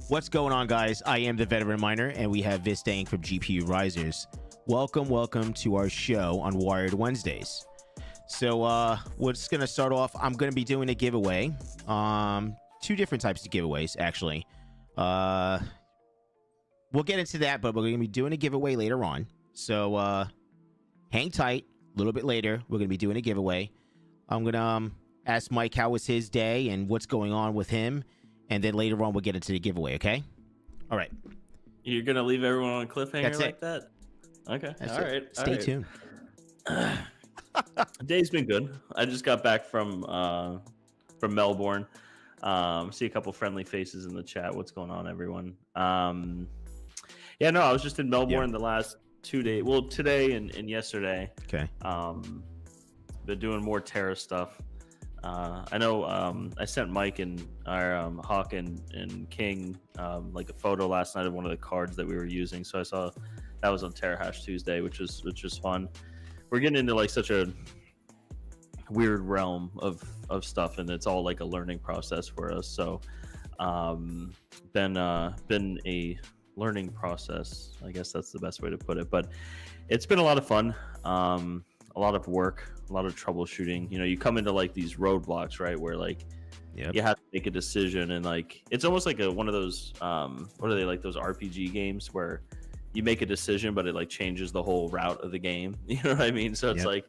What's going on, guys? I am the Veteran Miner, and we have Vistang from GPURisers. Welcome to our show on Wired Wednesdays. So we're just going to start off. I'm going to be doing a giveaway. Two different types of giveaways, actually. We'll get into that, but we're going to be doing a giveaway later on. So hang tight. A little bit later, we're going to be doing a giveaway. I'm going to ask Mike how was his day and what's going on with him. And then later on, we'll get into the giveaway, okay? All right. You're going to leave everyone on a cliffhanger That's like it. that? Okay. That's all it. right. Stay tuned. Day's been good. I just got back from Melbourne. See a couple friendly faces in the chat. What's going on, everyone? I was just in Melbourne the last 2 days. Well, today and yesterday. Okay. Been doing more Terra stuff. I know I sent Mike and our Hawk and King like a photo last night of one of the cards that we were using. So I saw that was on Terra Hash Tuesday, which was fun. We're getting into like such a weird realm of stuff, and it's all like a learning process for us. So been a learning process. I guess that's the best way to put it. But it's been a lot of fun. A lot of work, a lot of troubleshooting. You know, you come into like these roadblocks, right? Where like you have to make a decision, and like it's almost like one of those what are they, like those RPG games where you make a decision, but it like changes the whole route of the game. You know what I mean? So it's like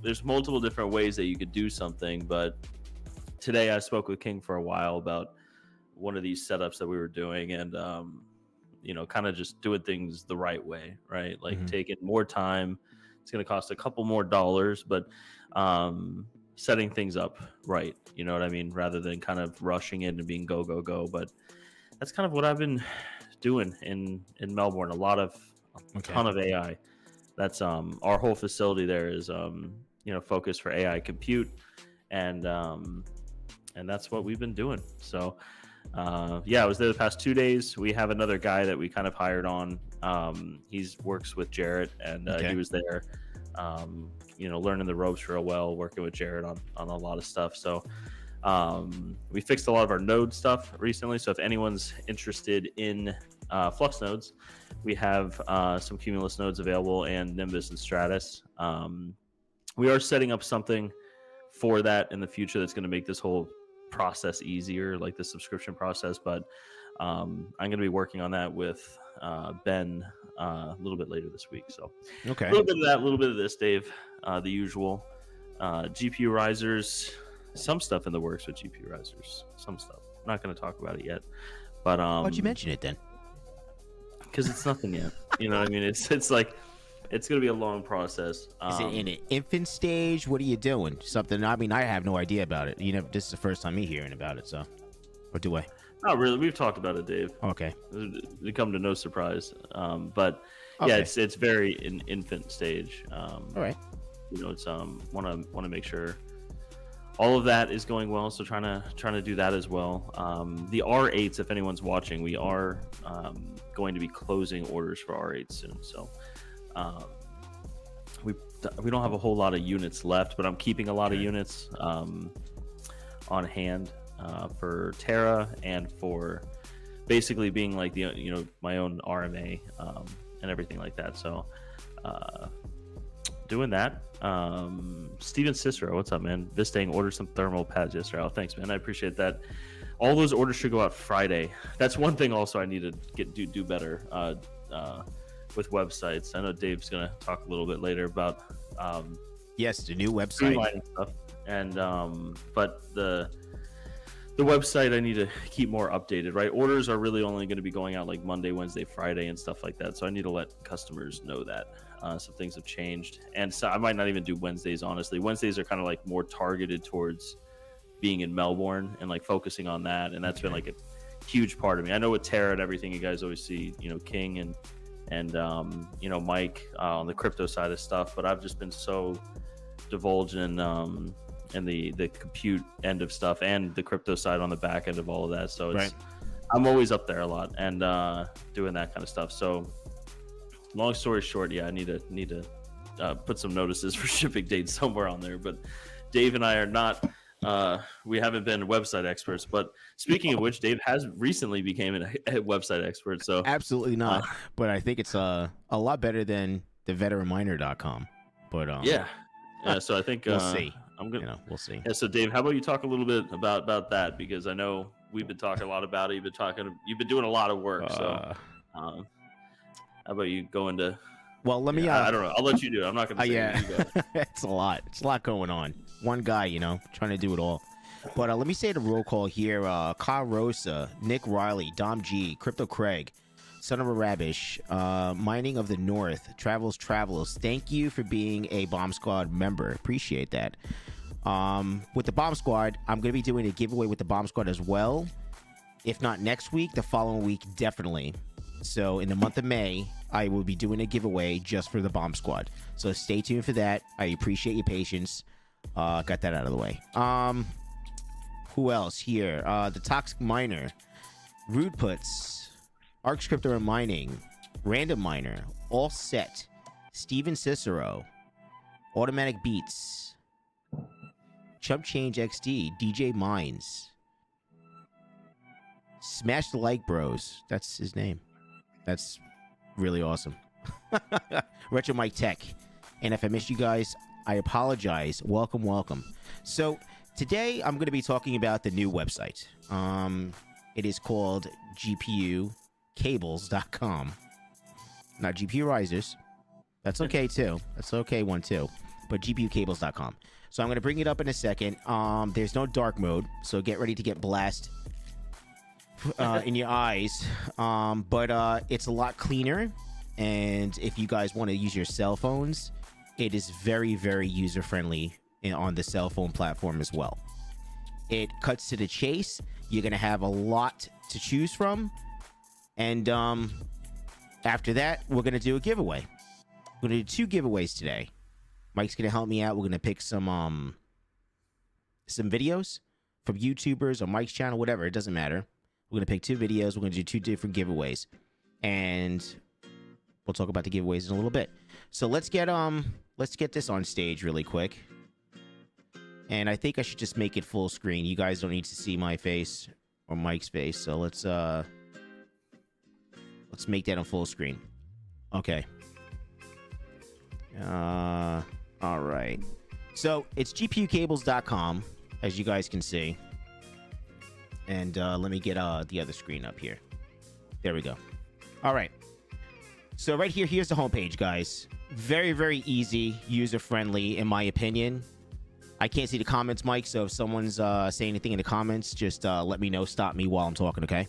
there's multiple different ways that you could do something. But today I spoke with King for a while about one of these setups that we were doing, and kind of just doing things the right way, right? Like taking more time. It's going to cost a couple more dollars, but setting things up right, you know what I mean, rather than kind of rushing in and being go. But that's kind of what I've been doing in Melbourne. A ton of AI. That's our whole facility there is focused for AI compute, and that's what we've been doing. So I was there the past 2 days. We have another guy that we kind of hired on. He works with Jarrett, and he was there, learning the ropes real well, working with Jarrett on a lot of stuff. So we fixed a lot of our node stuff recently. So if anyone's interested in Flux nodes, we have some Cumulus nodes available, and Nimbus and Stratus. We are setting up something for that in the future that's going to make this whole process easier, like the subscription process. But I'm going to be working on that with Ben a little bit later this week. So a little bit of that, a little bit of this, Dave. The usual GPURisers, some stuff in the works with GPURisers, some stuff. I'm not going to talk about it yet, but why'd you mention it then? Because it's nothing yet. You know what I mean? It's like it's going to be a long process. Is it in an infant stage? What are you doing? Something? I mean, I have no idea about it. This is the first time me hearing about it. So, or do I? Not really. We've talked about it, Dave. Okay. It come to no surprise. But it's very in infant stage. All right. It's want to make sure all of that is going well. So trying to do that as well. The R8s, if anyone's watching, we are going to be closing orders for R8 soon. So we don't have a whole lot of units left, but I'm keeping a lot of units on hand for Terra, and for basically being like my own RMA and everything like that. So doing that. Steven Cicero, what's up, man? Vistang ordered some thermal pads yesterday. Oh, thanks, man. I appreciate that. All those orders should go out Friday. That's one thing also I need to do better with websites. I know Dave's gonna talk a little bit later about yes, the new website and stuff. And but the website I need to keep more updated, right? Orders are really only going to be going out like Monday, Wednesday, Friday, and stuff like that. So I need to let customers know that some things have changed, and so I might not even do Wednesdays. Honestly, Wednesdays are kind of like more targeted towards being in Melbourne and like focusing on that, and that's been like a huge part of me. I know with Terra and everything, you guys always see King and Mike on the crypto side of stuff, but I've just been so divulged in the compute end of stuff and the crypto side on the back end of all of that. So it's I'm always up there a lot and doing that kind of stuff. So long story short, I need to put some notices for shipping dates somewhere on there. But Dave and I are not we haven't been website experts. But speaking of which, Dave has recently became a website expert. So Absolutely not. But I think it's a lot better than the veteranminer.com. But yeah. So I think we'll see. I'm gonna. We'll see. Yeah. So Dave, how about you talk a little bit about that, because I know we've been talking a lot about it. You've been doing a lot of work. So how about you go into? Well, let me. I don't know. I'll let you do it. I'm not gonna say yeah. you go. It's a lot. It's a lot going on. One guy, trying to do it all. But let me say the roll call here. Kyle Rosa, Nick Riley, Dom G, Crypto Craig, Son of a Rabish, Mining of the North, Travels. Thank you for being a Bomb Squad member. Appreciate that. With the Bomb Squad, I'm going to be doing a giveaway with the Bomb Squad as well. If not next week, the following week, definitely. So in the month of May, I will be doing a giveaway just for the Bomb Squad. So stay tuned for that. I appreciate your patience. Got that out of the way. Who else here? The Toxic Miner, Rude Puts, Arc Crypto and Mining, Random Miner, All Set, Steven Cicero, Automatic Beats, Chump Change XD, DJ Mines, Smash the Like Bros. That's his name. That's really awesome. Retro Mike Tech. And if I missed you guys, I apologize. Welcome. So today I'm going to be talking about the new website. It is called GPUCables.com. Not GPURisers. That's okay too. That's okay one too. But GPUCables.com. So I'm going to bring it up in a second. There's no dark mode, so get ready to get blasted in your eyes. But it's a lot cleaner. And if you guys want to use your cell phones, it is very, very user-friendly on the cell phone platform as well. It cuts to the chase. You're going to have a lot to choose from. And after that, we're going to do a giveaway. We're going to do 2 giveaways today. Mike's going to help me out. We're going to pick some videos from YouTubers or Mike's channel, whatever. It doesn't matter. We're going to pick 2 videos. We're going to do 2 different giveaways. And we'll talk about the giveaways in a little bit. So let's get this on stage really quick. And I think I should just make it full screen. You guys don't need to see my face or Mike's face. So let's make that on full screen. Okay. All right. So it's GPUCables.com, as you guys can see. And let me get the other screen up here. There we go. All right. So right here, here's the homepage, guys. Very, very easy, user-friendly, in my opinion. I can't see the comments, Mike, so if someone's saying anything in the comments, just let me know. Stop me while I'm talking, okay?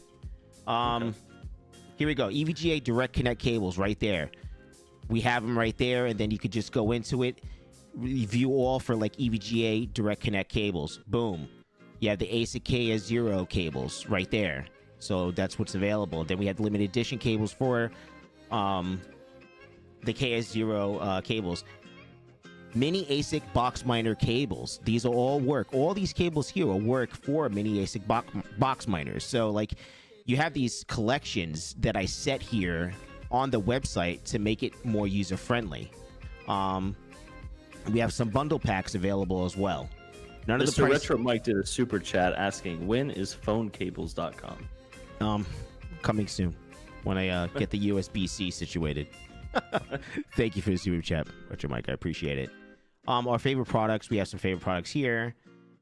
Okay. Here we go. EVGA Direct Connect cables right there. We have them right there, and then you could just go into it, view all for like EVGA Direct Connect cables. Boom. You have the ASIC KS0 cables right there. So that's what's available. Then we have limited edition cables for the KS0 cables. Mini ASIC box miner cables. These will all work. All these cables here will work for mini ASIC box miners. So like you have these collections that I set here on the website to make it more user friendly. We have some bundle packs available as well. None of the Mr. Retro Mike did a super chat asking, when is phonecables.com? Coming soon when I get the USB-C situated. Thank you for the super chat, Retro Mike. I appreciate it. Our favorite products, we have some favorite products here,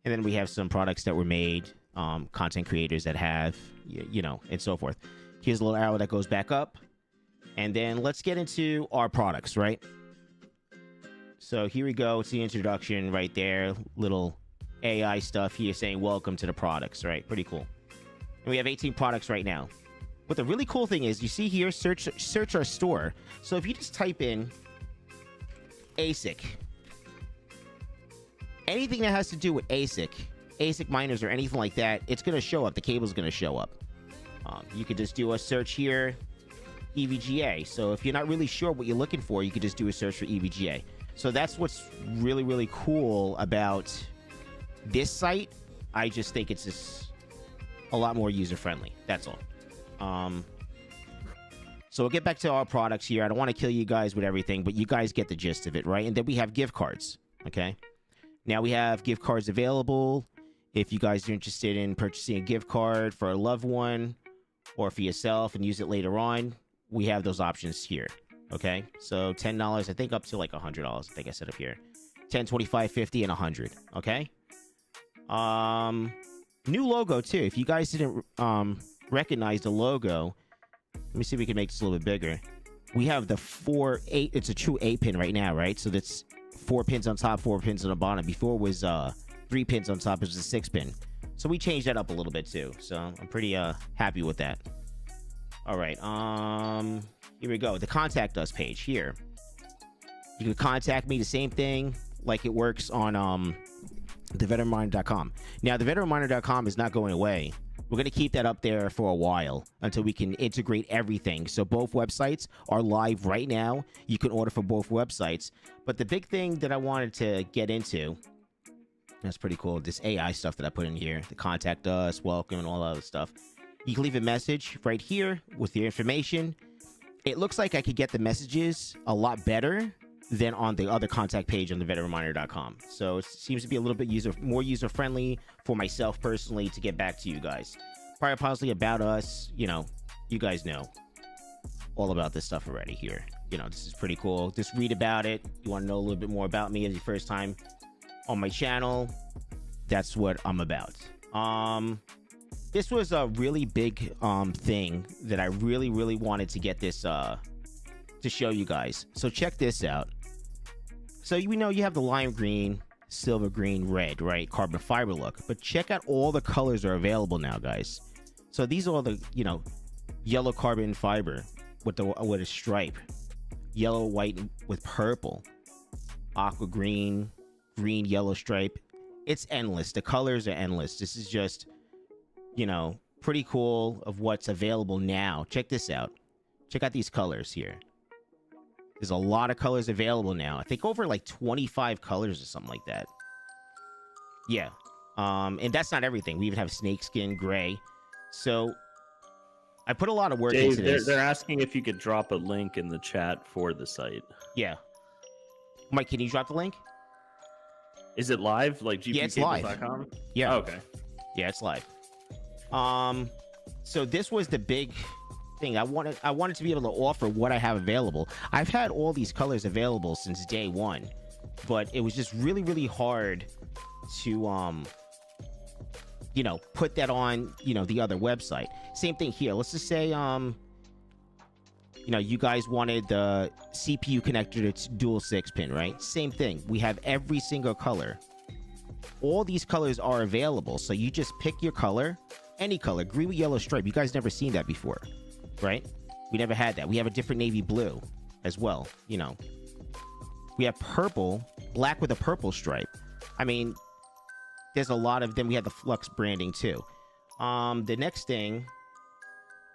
and then we have some products that were made, content creators that have, and so forth. Here's a little arrow that goes back up, and then let's get into our products, right? So here we go. It's the introduction right there. Little AI stuff here saying welcome to the products, right? Pretty cool. And we have 18 products right now. But the really cool thing is, you see here, search our store. So if you just type in ASIC, anything that has to do with ASIC miners or anything like that, it's going to show up. The cable's going to show up. You could just do a search here, EVGA. So if you're not really sure what you're looking for, you could just do a search for EVGA. So that's what's really, really cool about this site. I just think it's just a lot more user-friendly. That's all. So we'll get back to our products here. I don't want to kill you guys with everything, but you guys get the gist of it, right? And then we have gift cards, okay? Now we have gift cards available. If you guys are interested in purchasing a gift card for a loved one or for yourself and use it later on, we have those options here. Okay, so $10, I think up to like $100. I think I set up here 10, 25, 50, and 100. Okay. New logo too. If you guys didn't recognize the logo, let me see if we can make this a little bit bigger. We have the 4-8. It's a true 8-pin right now, right? So that's 4 pins on top, 4 pins on the bottom. Before it was 3 pins on top. It was a 6-pin. So we changed that up a little bit too. So I'm pretty happy with that. All right. Here we go. The contact us page here. You can contact me. The same thing like it works on theveteranminer.com. Now, theveteranminer.com is not going away. We're going to keep that up there for a while until we can integrate everything. So both websites are live right now. You can order for both websites. But the big thing that I wanted to get into, that's pretty cool, this AI stuff that I put in here, the contact us, welcome, and all that other stuff. You can leave a message right here with your information. It looks like I could get the messages a lot better than on the other contact page on theveteranminer.com. So it seems to be a little bit more user-friendly for myself personally to get back to you guys. Prior policy about us, you know, you guys know all about this stuff already here. You know, this is pretty cool. Just read about it. You want to know a little bit more about me as your first time on my channel, that's what I'm about. This was a really big thing that I really wanted to get this to show you guys. So check this out. So we know you have the lime green, silver green, red, right? Carbon fiber look. But check out all the colors are available now, guys. So these are all the, you know, yellow carbon fiber with a stripe, yellow, white with purple, aqua green, green, yellow stripe. It's endless. The colors are endless. This is just, you know, pretty cool of what's available now. Check this out. Check out these colors here. There's a lot of colors available now. I think over like 25 colors or something like that. Yeah. And that's not everything. We even have snakeskin, gray. So I put a lot of work into this. They're asking if you could drop a link in the chat for the site. Yeah. Mike, can you drop the link? Is it live? Like GPURisers.com? Yeah, it's live. Yeah. Oh, okay. Yeah, it's live. So this was the big thing. I wanted to be able to offer what I have available. I've had all these colors available since day one, but it was just really hard to you know, put that on, you know, the other website. Same thing here. Let's just say you know, you guys wanted the CPU connector to dual 6-pin, right? Same thing. We have every single color. All these colors are available, so you just pick your color, any color, green with yellow stripe. You guys never seen that before, right? We never had that. We have a different navy blue as well, you know. We have purple, black with a purple stripe. I mean, there's a lot of them. We have the Flux branding too. The next thing,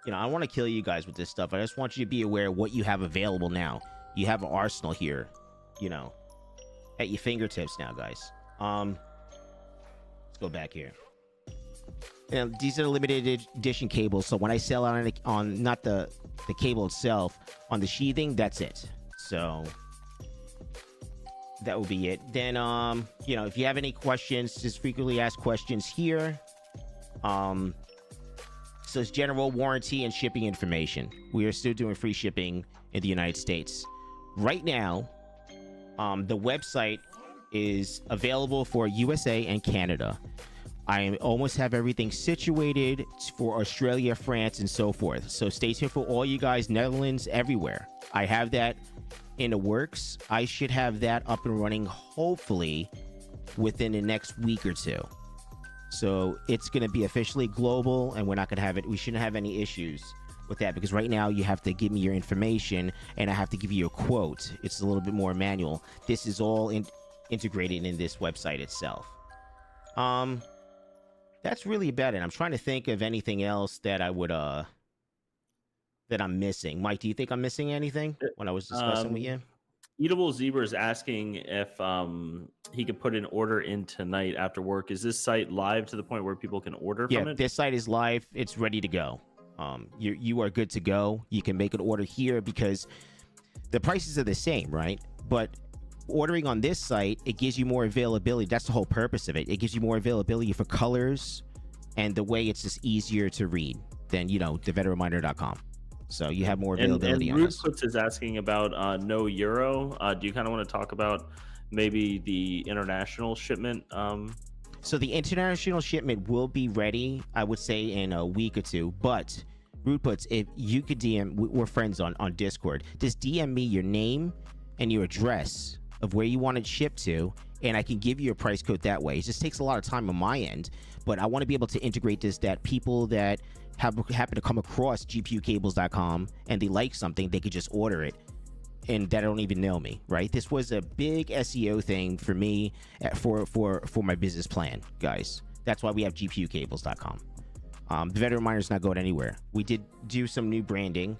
you know, I want to kill you guys with this stuff. I just want you to be aware of what you have available now. You have an arsenal here, you know, at your fingertips now, guys. Let's go back here. And these are limited edition cables, so when I sell on not the cable itself, on the sheathing, that's it. So that will be it. Then you know, if you have any questions, just frequently asked questions here. So it's general warranty and shipping information. We are still doing free shipping in the United States right now. The website is available for USA and Canada. I almost have everything situated for Australia, France, and so forth. So stay tuned for all you guys, Netherlands, everywhere. I have that in the works. I should have that up and running hopefully within the next week or two. So it's going to be officially global, and we're not going to have it. We shouldn't have any issues with that, because right now you have to give me your information and I have to give you a quote. It's a little bit more manual. This is all integrated in this website itself. That's really about it. I'm trying to think of anything else that I would that I'm missing. Mike, do you think I'm missing anything when I was discussing with you? Eatable Zebra is asking if he could put an order in tonight after work. Is this site live to the point where people can order from it? Yeah, this site is live. It's ready to go. You are good to go. You can make an order here because the prices are the same, right? But ordering on this site, it gives you more availability. That's the whole purpose of it. It gives you more availability for colors, and the way it's just easier to read than, theveteranminer.com. So you have more availability and on this. Rootputs is asking about no euro. Do you kind of want to talk about maybe the international shipment? So the international shipment will be ready, I would say, in a week or two. But Rootputs, if you could we're friends on Discord. Just DM me your name and your address of where you want it shipped to, and I can give you a price code that way. It just takes a lot of time on my end, but I want to be able to integrate this, that people that happen to come across GPUcables.com and they like something, they could just order it, and that don't even know me, right? This was a big SEO thing for me for my business plan, guys. That's why we have GPUcables.com. The Veteran Miner's not going anywhere. We did do some new branding,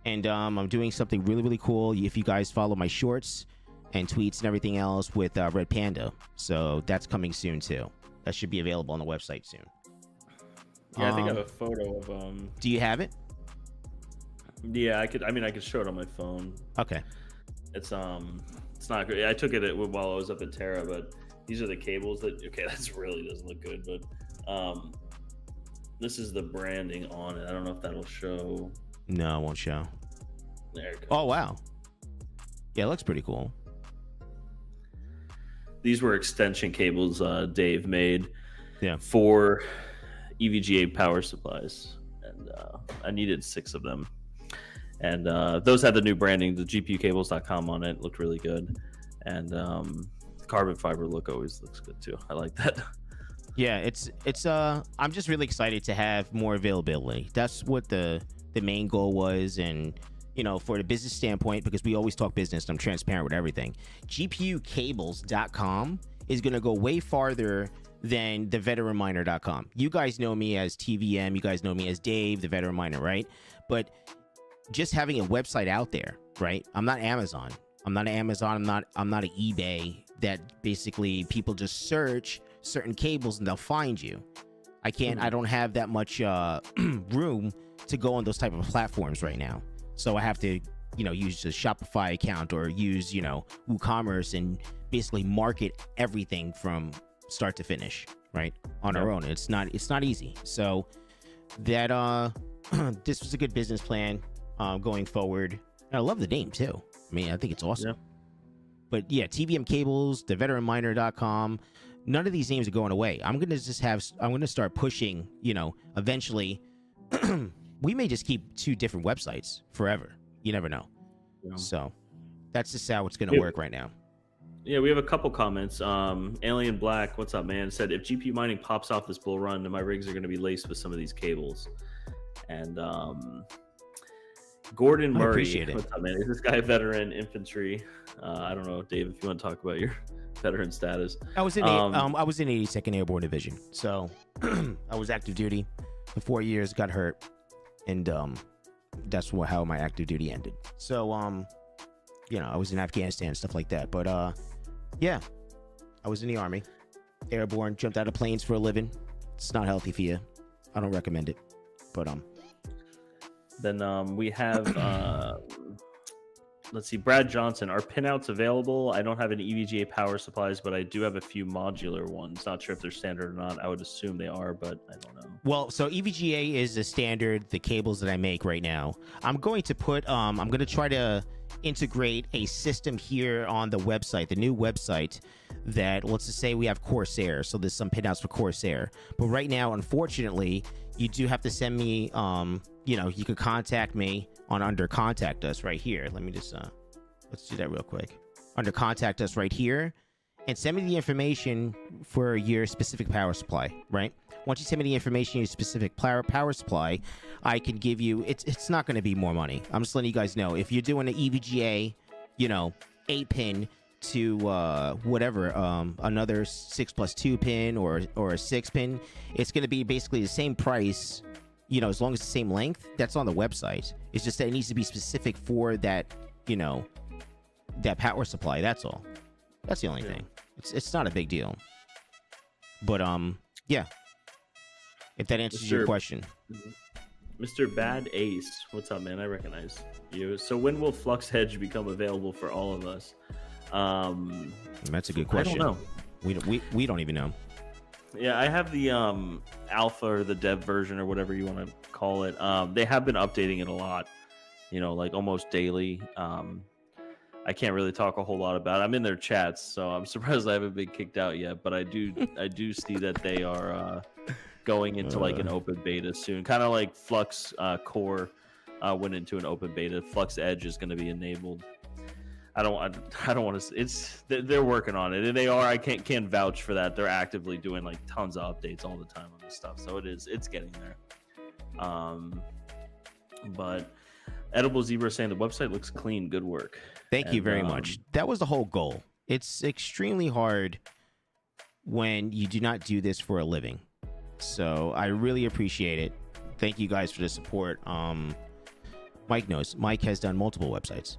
and I'm doing something really, really cool. If you guys follow my shorts and tweets and everything else with Red Panda, so that's coming soon too. That should be available on the website soon. Yeah, I think I have a photo of Do you have it? Yeah, I could show it on my phone. Okay. It's not great. I took it while I was up in Terra, but these are the cables that that's really doesn't look good, but this is the branding on it. I don't know if that'll show. No, it won't show. There it goes. Oh wow. Yeah, it looks pretty cool. These were extension cables Dave made for EVGA power supplies, and I needed 6 of them. And those had the new branding, the GPUcables.com on it. Looked really good, and carbon fiber look always looks good too. I like that. Yeah, it's I'm just really excited to have more availability. That's what the main goal was, and for the business standpoint, because we always talk business, I'm transparent with everything. GPUcables.com is going to go way farther than the veteranminer.com. You guys know me as TVM, you guys know me as Dave, the Veteran Miner, right? But just having a website out there, right? I'm not Amazon. I'm not an eBay that basically people just search certain cables and they'll find you. I don't have that much room to go on those type of platforms right now. So I have to, use the Shopify account or use, WooCommerce and basically market everything from start to finish, right? On our own. It's not easy. So that this was a good business plan going forward. And I love the name too. I mean, I think it's awesome. Yeah. But yeah, TVM Cables, theveteranminer.com, none of these names are going away. I'm going to start pushing, eventually we may just keep 2 different websites forever. You never know. Yeah. So that's just how it's going to work right now. Yeah, we have a couple comments. Alien Black, what's up, man? Said, if GPU mining pops off this bull run, then my rigs are going to be laced with some of these cables. And Gordon Murray, what's up, man? Is this guy a veteran infantry? I don't know, Dave, if you want to talk about your veteran status. I was in 82nd Airborne Division, so I was active duty for 4 years, got hurt, and that's how my active duty ended. So I was in Afghanistan, stuff like that. But yeah, I was in the Army, airborne, jumped out of planes for a living. It's not healthy for you. I don't recommend it. But then we have let's see, Brad Johnson. Are pinouts available? I don't have any EVGA power supplies, but I do have a few modular ones. Not sure if they're standard or not. I would assume they are, but I don't know. Well, so EVGA is the standard, the cables that I make right now. I'm going to put I'm going to try to integrate a system here on the website, the new website, that, let's just say we have Corsair, so there's some pinouts for Corsair. But right now, unfortunately, you do have to send me you could contact me under contact us right here. Let me just let's do that real quick. Under contact us right here, and send me the information for your specific power supply, right? Once you send me the information, your specific power supply, I can give you, it's not going to be more money. I'm just letting you guys know. If you're doing an EVGA, 8-pin to whatever, another 6+2 pin or a 6-pin, it's going to be basically the same price, as long as it's the same length. That's on the website. It's just that it needs to be specific for that, that power supply. That's all. That's the only thing. It's not a big deal. But yeah. If that answers your question. Mr. Bad Ace, what's up, man? I recognize you. So when will Flux Hedge become available for all of us? That's a good question. I don't know. We don't even know. Yeah, I have the alpha or the dev version or whatever you want to call it. They have been updating it a lot, like almost daily. I can't really talk a whole lot about it. I'm in their chats, so I'm surprised I haven't been kicked out yet. But I do see that they are going into like an open beta soon, kind of like Flux Core went into an open beta. Flux Edge is going to be enabled. I don't want to. They're working on it, and they are. I can't vouch for that. They're actively doing like tons of updates all the time on this stuff, so it's getting there. But Edible Zebra saying the website looks clean. Good work. Thank you very much. That was the whole goal. It's extremely hard when you do not do this for a living. So I really appreciate it. Thank you guys for the support. Mike knows. Mike has done multiple websites,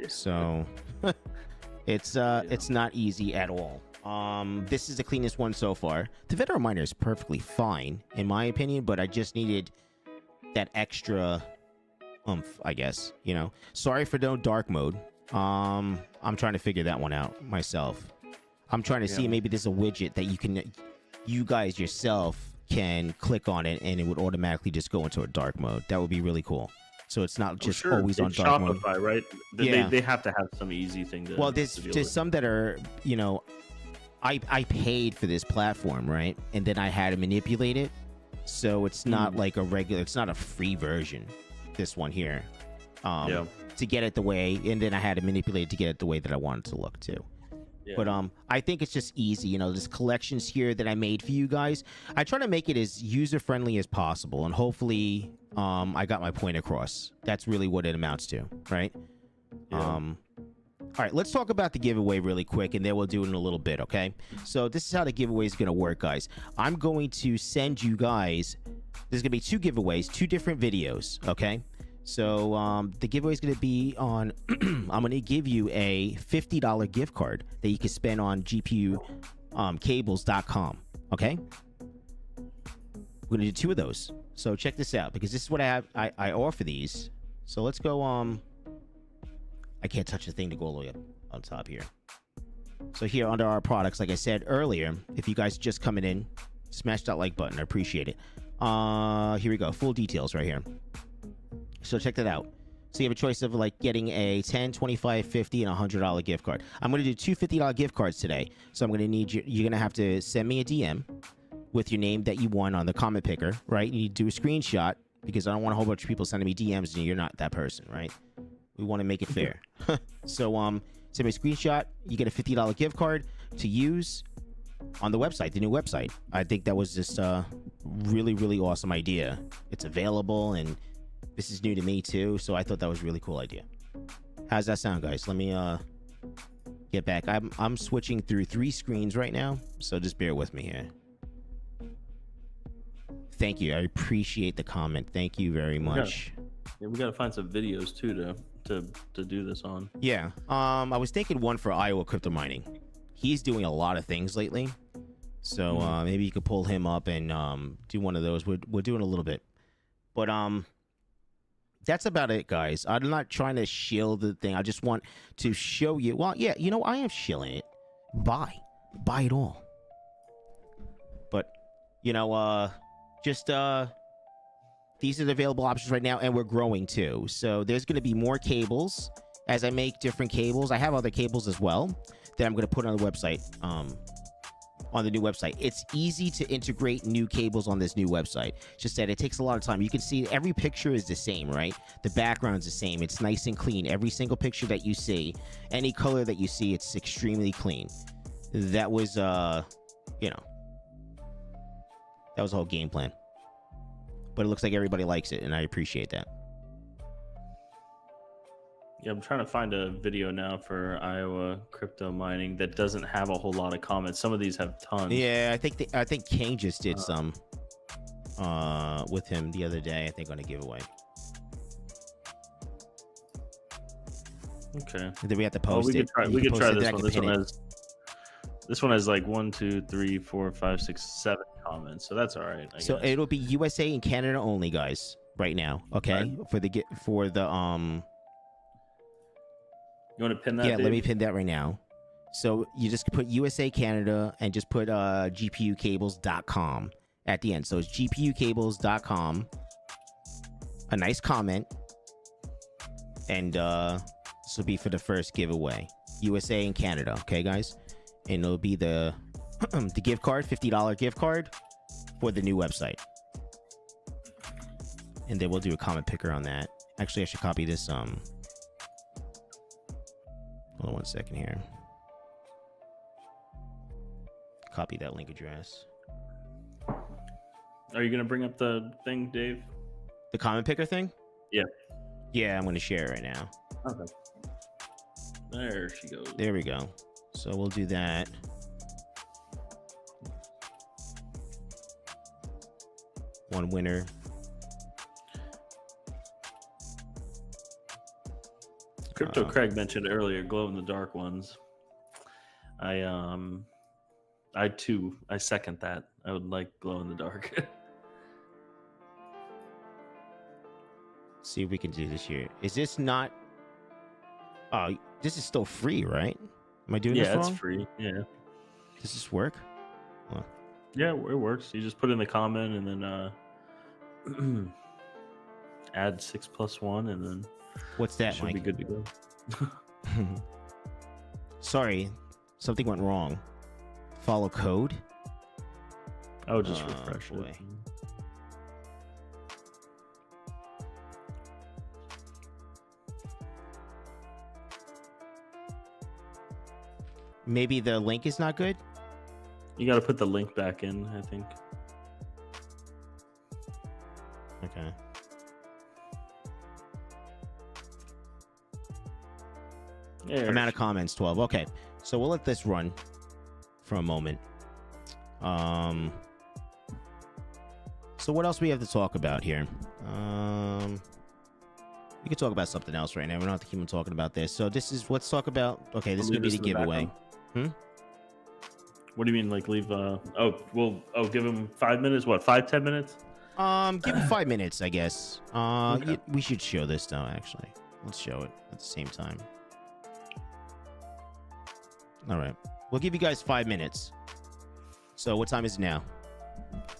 so it's not easy at all. This is the cleanest one so far. The Veteran Miner is perfectly fine, in my opinion, but I just needed that extra oomph, I guess. Sorry for no dark mode. I'm trying to figure that one out myself. I'm trying to see maybe there's a widget that you guys yourself can click on it and it would automatically just go into a dark mode. That would be really cool. So it's not just always on dark mode. Shopify, right? They have to have some easy thing to. Well, there's some that are, I paid for this platform, right? And then I had to manipulate it. So it's not like it's not a free version. This one here, to get it the way, and then I had to manipulate it to get it the way that I wanted to look too. Yeah. But I think it's just easy. There's collections here that I made for you guys. I try to make it as user friendly as possible, and hopefully, I got my point across. That's really what it amounts to, right? Yeah. All right, let's talk about the giveaway really quick, and then we'll do it in a little bit, okay? So this is how the giveaway is going to work, guys. I'm going to send you guys. There's going to be 2 giveaways, 2 different videos, okay? So the giveaway is going to be on, I'm going to give you a $50 gift card that you can spend on GPUcables.com, okay? We're going to do 2 of those. So check this out, because this is what I have. I offer these. So let's go, I can't touch the thing to go all the way up on top here. So here under our products, like I said earlier, if you guys are just coming in, smash that like button. I appreciate it. Here we go. Full details right here. So check that out. So you have a choice of like getting a $10, $25, $50, and $100 gift card. I'm going to do 2 $50 gift cards today. So I'm going to need you're going to have to send me a DM with your name that you won on the comment picker, right? You need to do a screenshot because I don't want a whole bunch of people sending me DMs and you're not that person, right? We want to make it fair. So send me a screenshot. You get a $50 gift card to use on the website, the new website. I think that was just a really, really awesome idea. It's available, and this is new to me too, so I thought that was a really cool idea. How's that sound, guys? Let me get back. I'm switching through 3 screens right now, so just bear with me here. Thank you. I appreciate the comment. Thank you very much. We gotta find some videos too to do this on. Yeah. I was thinking one for Iowa crypto mining. He's doing a lot of things lately, so maybe you could pull him up and do one of those. We're doing a little bit, but that's about it, guys. I'm not trying to shill the thing. I just want to show you. Well, yeah, I am shilling it. Buy it all. But just these are the available options right now, and we're growing too. So there's going to be more cables as I make different cables. I have other cables as well that I'm going to put on the website, on the new website. It's easy to integrate new cables on this new website. It's just that it takes a lot of time. You can see every picture is the same, right? The background's the same. It's nice and clean. Every single picture that you see, any color that you see, it's extremely clean. That was, that was the whole game plan. But it looks like everybody likes it, and I appreciate that. Yeah, I'm trying to find a video now for Iowa crypto mining that doesn't have a whole lot of comments. Some of these have tons. Yeah, I think King just did some with him the other day, I think, on a giveaway. Okay. And then we have to post it. We could try this one. This one has like 1, 2, 3, 4, 5, 6, 7 comments, so that's all right. I so guess. It'll be USA and Canada only, guys, right now. Okay, right. for the You want to pin that? Yeah, Dave? let me pin that right now. So you just put USA Canada and just put GPUcables.com at the end. So it's GPUcables.com. A nice comment. And this will be for the first giveaway. USA and Canada, okay, guys? And it'll be the the gift card, $50 gift card for the new website. And then we'll do a comment picker on that. Actually, I should copy this. Hold on 1 second here. Copy that link address. Are you gonna bring up the thing, Dave? The comment picker thing? Yeah. Yeah, I'm gonna share it right now. Okay. There she goes. There we go. So we'll do that. One winner. Crypto Craig mentioned earlier glow in the dark ones. I second that. I would like glow in the dark. See if we can do this here. Is this not? Oh, this is still free, right? Am I doing this wrong? Yeah, it's free. Yeah. Does this work? Well, yeah, it works. You just put in the comment and then add 6+1, and then what's that, should Mike? be good to go. Sorry, something went wrong. Follow code. I would just refresh boy. it. Maybe the link is not good. You got to put the link back in, I think. Okay. Yeah, Amount of comments 12. Okay, so we'll let this run for a moment. So what else we have to talk about here? We could talk about something else right now. We don't have to keep on talking about this. So this is, let's talk about. Okay, this is gonna be the giveaway. What do you mean, like leave? Give him 5 minutes. What, 5-10 minutes? Give him 5 minutes, I guess. Okay. We should show this now. Actually, let's show it at the same time. All right, we'll give you guys 5 minutes. So what time is it now?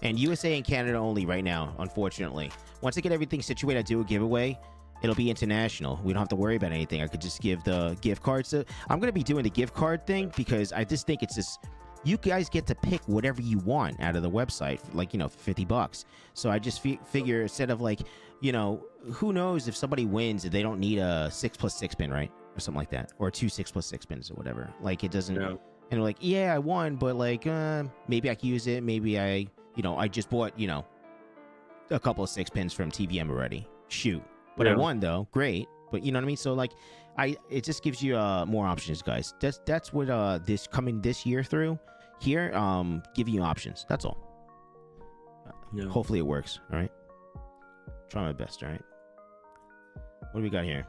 And USA and Canada only right now, unfortunately. Once I get everything situated, I do a giveaway. It'll be international. We don't have to worry about anything. I could just give the gift cards. So I'm going to be doing the gift card thing because I just think it's just, you guys get to pick whatever you want out of the website, like, for $50. So I just figure instead of like, who knows if somebody wins if they don't need a 6+6 pin, right? Or something like that. Or 2 6+6 pins or whatever. Like it doesn't, and they're like, yeah, I won, but like, maybe I can use it. Maybe I just bought, a couple of 6 pins from TVM already. Shoot. But I won though. Great. But you know what I mean? So like, it just gives you more options, guys. That's what this coming this year through here, give you options. That's all. Hopefully it works. All right. Try my best. All right. What do we got here?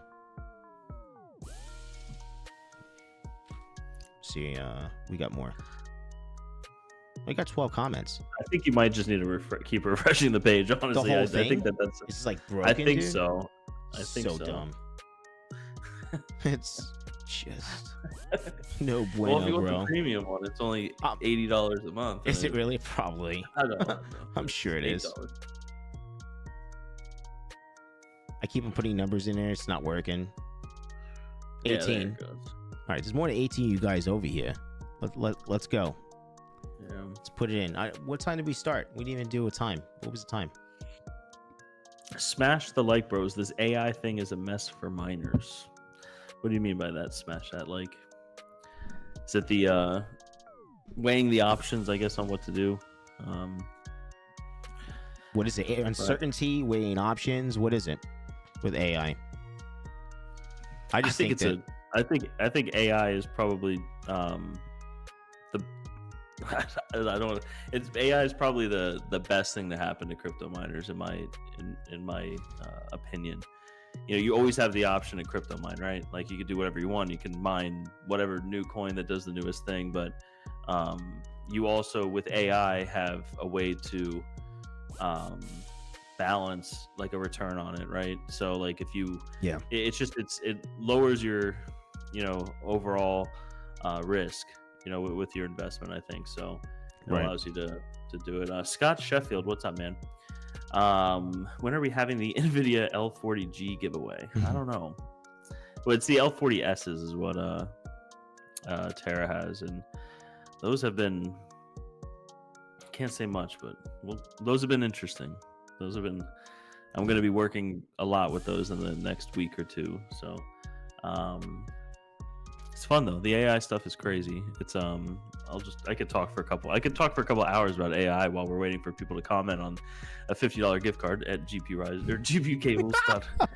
See, we got more. We got 12 comments. I think you might just need to keep refreshing the page. Honestly, the whole thing? I think that's. It's like broken. I think dude? so. I think so. Dumb. It's just no bueno, well, if you want bro. the premium one, it's only $80 a month. Is it really? Probably. I don't know. I'm sure it is. $8. I keep on putting numbers in there. It's not working. 18. Yeah, there it goes. All right, there's more than 18 of you guys over here. Let's go. Yeah. Let's put it in. What time did we start? We didn't even do a time. What was the time? Smash the like, bros. This AI thing is a mess for minors. What do you mean by that? Smash that like. Is it the weighing the options, I guess, on what to do? What is it? Uncertainty, weighing options. What is it with AI? I think AI is probably AI is probably the best thing to happen to crypto miners in my opinion. You always have the option at crypto mine, right? Like you can do whatever you want. You can mine whatever new coin that does the newest thing, but you also with AI have a way to balance like a return on it, right? So like if you it lowers your overall risk, with your investment. I think so. It Right. allows you to do it. Scott Sheffield, what's up, man? When are we having the NVIDIA L40G giveaway? I don't know. Well, it's the L40S's is what Terra has, and those have been, can't say much, but those have been interesting. I'm going to be working a lot with those in the next week or two. So it's fun though. The AI stuff is crazy. It's I could talk for a couple hours about AI while we're waiting for people to comment on a $50 gift card at GPURisers or GPUCables.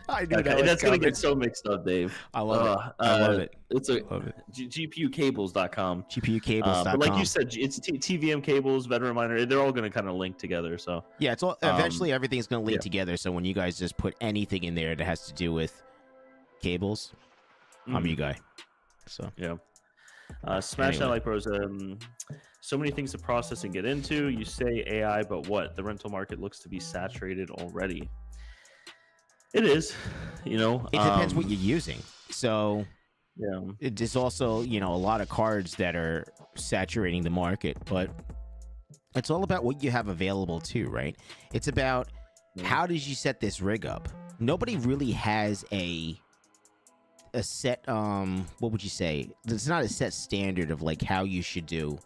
I knew That's going to get so mixed up, Dave. I love it. I love it. It's a love it. GPUcables.com. GPUcables.com. But like you said, it's TVM cables, Veteran Miner. They're all going to kind of link together. So yeah, it's all eventually everything's going to link together. So when you guys just put anything in there that has to do with cables, I'm your guy. So yeah. Smash that like bros. So many things to process and get into. You say AI, but what? The rental market looks to be saturated already. It is, It depends what you're using. So yeah, there's also a lot of cards that are saturating the market, but it's all about what you have available too, right? It's about how did you set this rig up? Nobody really has a set what would you say, it's not a set standard of like how you should do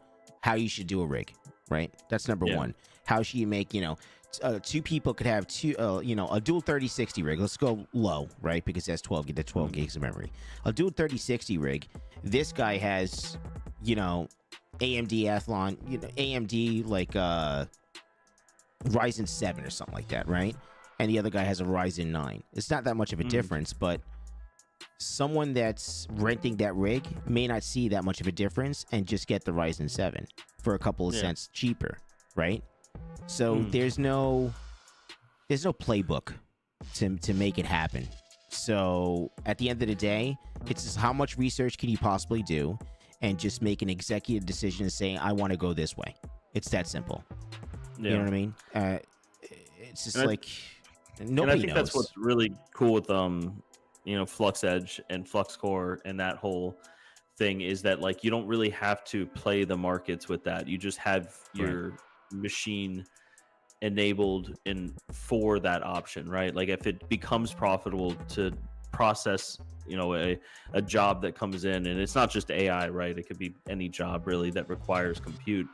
a rig, right? That's number one. How should you make two people could have a dual 3060 rig. Let's go low, right? Because that's 12 gigs of memory. A dual 3060 rig, this guy has AMD Athlon, AMD like Ryzen 7 or something like that, right? And the other guy has a Ryzen 9. It's not that much of a difference, but someone that's renting that rig may not see that much of a difference and just get the Ryzen 7 for a couple of cents cheaper, right? So there's no playbook to make it happen. So at the end of the day, it's just how much research can you possibly do and just make an executive decision saying, I want to go this way. It's that simple. You know what I mean? It's just nobody knows. I think that's what's really cool with Flux Edge and Flux Core and that whole thing is that like you don't really have to play the markets with that. You just have your machine enabled for that option, right? Like if it becomes profitable to process a job that comes in, and it's not just AI, right? It could be any job really that requires compute.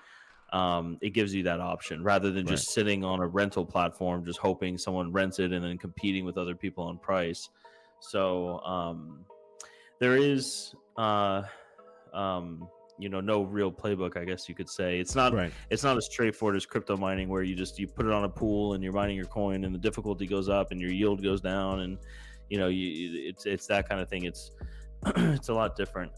It gives you that option rather than just sitting on a rental platform just hoping someone rents it and then competing with other people on price. So there is no real playbook, I guess you could say. It's not as straightforward as crypto mining where you put it on a pool and you're mining your coin and the difficulty goes up and your yield goes down, and it's that kind of thing. It's it's a lot different.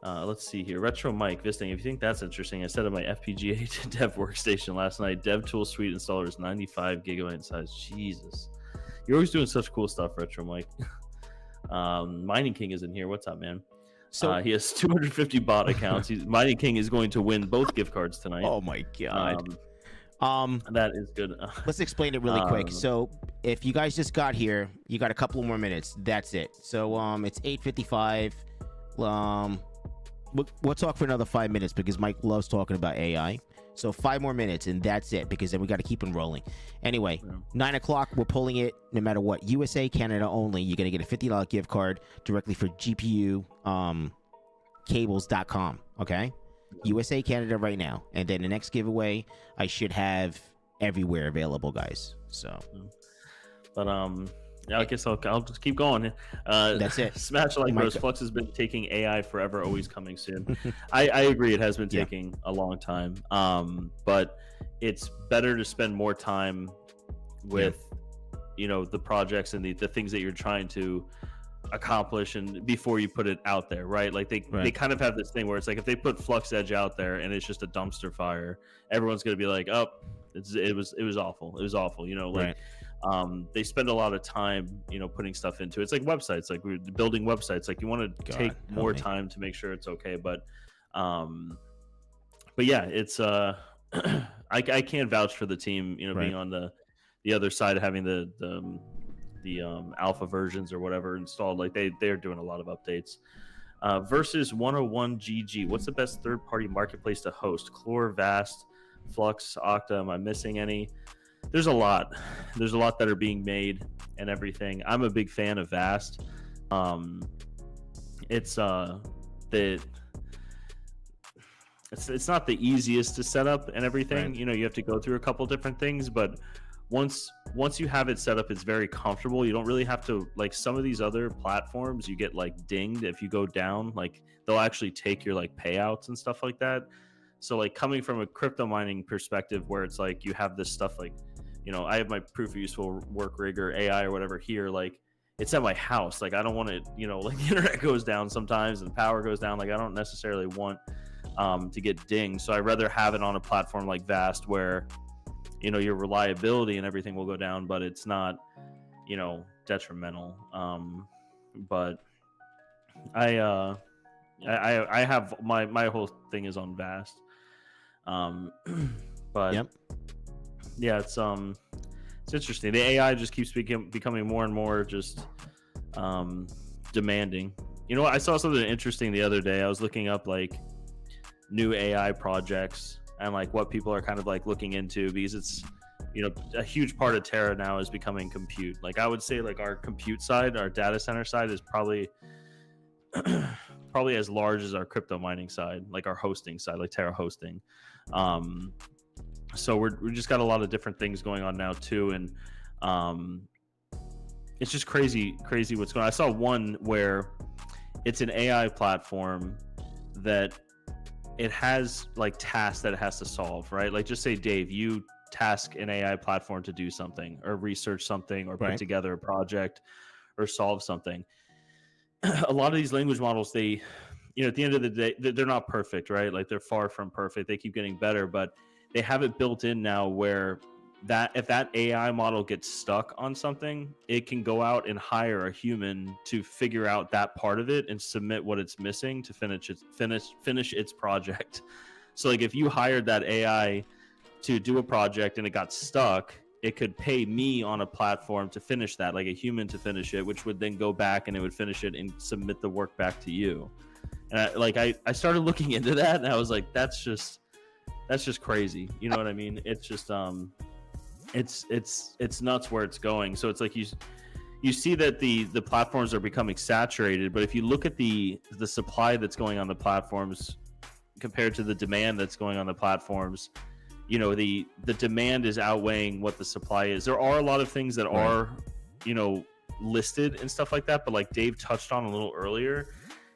Let's see here. Retro Mike Visting, if you think that's interesting, I set up my FPGA to dev workstation last night. Dev tool suite installer is 95 gigabyte size. Jesus, you're always doing such cool stuff, Retro Mike. Mining King is in here. What's up, man? So he has 250 bot accounts. Mining King is going to win both gift cards tonight. Oh my god. That is good. Let's explain it really quick. So if you guys just got here, you got a couple more minutes. That's it. So it's 8:55. We'll talk for another 5 minutes because Mike loves talking about AI. So 5 more minutes and that's it, because then we got to keep it rolling. Anyway, 9 o'clock, we're pulling it no matter what. USA, Canada only. You're going to get a $50 gift card directly for GPUcables.com. Okay? USA, Canada right now. And then the next giveaway, I should have everywhere available, guys. So. But, I guess I'll just keep going. That's it. Smash like Rose Flux has been taking AI forever, always coming soon. I agree, it has been taking a long time. But it's better to spend more time with the projects and the things that you're trying to accomplish and before you put it out there, right? Like they kind of have this thing where it's like if they put Flux Edge out there and it's just a dumpster fire, everyone's gonna be like, oh, it was awful. It was awful, they spend a lot of time, putting stuff into it. It's like websites, like we're building websites. Like you want to take more time to make sure it's okay. But yeah, it's I can't vouch for the team, being on the other side of having the alpha versions or whatever installed. Like they're doing a lot of updates. Versus 101 GG. What's the best third-party marketplace to host? Chlor, Vast, Flux, Okta. Am I missing any? There's a lot. There's a lot that are being made and everything. I'm a big fan of Vast. It's not the easiest to set up and everything. Right. You know, you have to go through a couple different things, but once you have it set up, it's very comfortable. You don't really have to, like some of these other platforms, you get like dinged if you go down. Like they'll actually take your like payouts and stuff like that. So like coming from a crypto mining perspective, where it's like you have this stuff like, you know, I have my proof of useful work rig or AI or whatever here, like it's at my house. Like I don't want it, you know, like the internet goes down sometimes and the power goes down. Like I don't necessarily want to get dinged. So I'd rather have it on a platform like Vast where, you know, your reliability and everything will go down, but it's not, you know, detrimental. But I have my whole thing is on Vast. But Yep. yeah, it's interesting. The AI just keeps becoming more and more just demanding. You know what? I saw something interesting the other day. I was looking up like new AI projects and like what people are kind of like looking into, because it's, you know, a huge part of Terra now is becoming compute. Like I would say like our compute side, our data center side is probably as large as our crypto mining side, like our hosting side, like Terra hosting. So we just got a lot of different things going on now too, and it's just crazy what's going on. I saw one where it's an AI platform that it has like tasks that it has to solve, right? Like just say, Dave, you task an AI platform to do something or research something or put together a project or solve something. A lot of these language models, they, you know, at the end of the day, they're not perfect, right? Like they're far from perfect. They keep getting better, but they have it built in now where that if that AI model gets stuck on something, it can go out and hire a human to figure out that part of it and submit what it's missing to finish its project. So like if you hired that AI to do a project and it got stuck, it could pay me on a platform to finish that, like a human to finish it, which would then go back and it would finish it and submit the work back to you. And I started looking into that and I was like, that's just crazy. You know what I mean? It's just it's nuts where it's going. So it's like you see that the platforms are becoming saturated, but if you look at the supply that's going on the platforms compared to the demand that's going on the platforms, you know, the demand is outweighing what the supply is. There are a lot of things that are, you know, listed and stuff like that, but like Dave touched on a little earlier,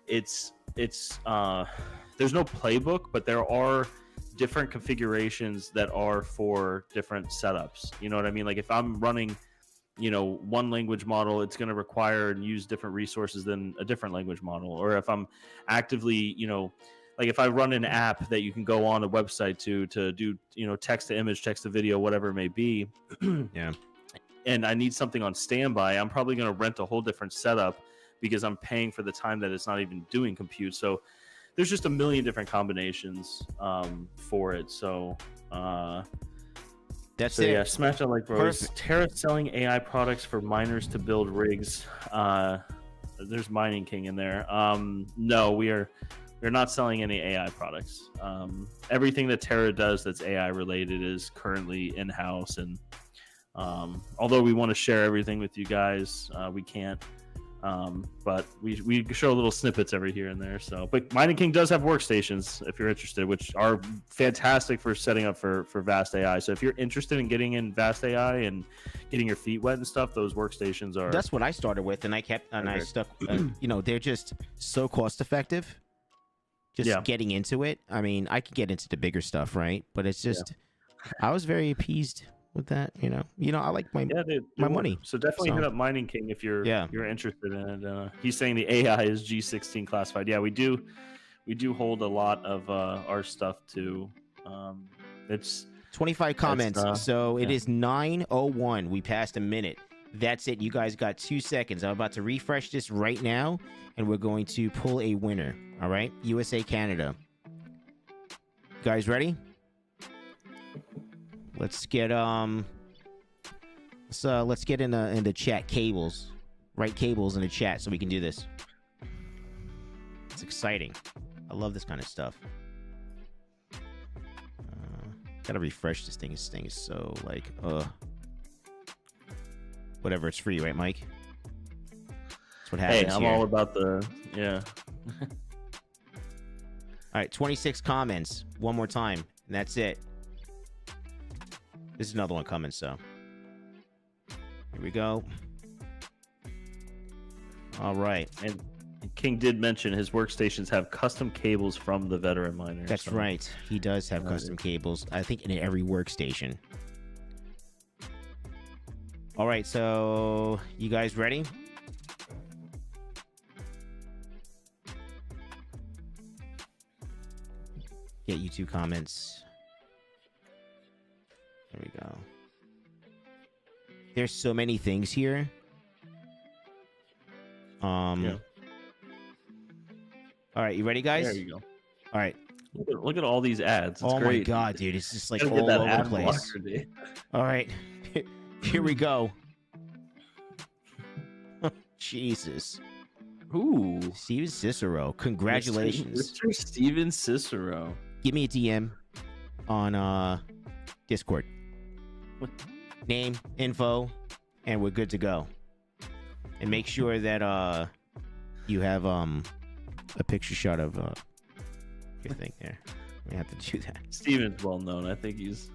it's there's no playbook, but there are different configurations that are for different setups. You know what I mean? Like if I'm running, you know, one language model, it's going to require and use different resources than a different language model. Or if I'm actively, you know, like if I run an app that you can go on a website to do, you know, text to image, text to video, whatever it may be. Yeah. And I need something on standby, I'm probably going to rent a whole different setup because I'm paying for the time that it's not even doing compute. So there's just a million different combinations for it. So that's it. Yeah, smash that like, bro. Is Terra selling AI products for miners to build rigs? There's Mining King in there. No, we're not selling any AI products. Everything that Terra does that's AI related is currently in-house, and although we want to share everything with you guys, we can't. But we show little snippets every here and there. So, but Mining King does have workstations if you're interested, which are fantastic for setting up for Vast AI. So if you're interested in getting in Vast AI and getting your feet wet and stuff, those workstations are. That's what I started with, and I stuck. You know, they're just so cost effective. Just getting into it. I mean, I could get into the bigger stuff, right? But it's just, I was very appeased with that. You know, I like my money. So definitely hit up Mining King if you're interested in it. He's saying the AI is G16 classified. Yeah, we do hold a lot of our stuff too. It's 25 comments. So it is 9:01. We passed a minute. That's it. You guys got 2 seconds. I'm about to refresh this right now, and we're going to pull a winner. All right, USA, Canada. Guys ready? Let's get let's get in the chat cables. Write cables in the chat so we can do this. It's exciting. I love this kind of stuff. Gotta refresh this thing. This thing is so like, whatever. It's free, right, Mike? That's what happens. Hey, I'm all about the All right, 26 comments. One more time, and that's it. This is another one coming, so here we go. All right. And King did mention his workstations have custom cables from the veteran miner. That's right. He does have custom cables, I think, in every workstation. All right, so you guys ready? Get YouTube comments. There we go. There's so many things here. Yeah. All right, you ready, guys? There you go. All right. Look at all these ads. It's oh great. my god, dude! It's just like Gotta all get that over ad the place. blocker, dude. All right, here we go. Jesus. Ooh. Steven Cicero, congratulations. Mr. Steven Cicero. Give me a DM on Discord. Name, info, and we're good to go. And make sure that you have a picture shot of your thing there. We have to do that. Steven's well known. I think he's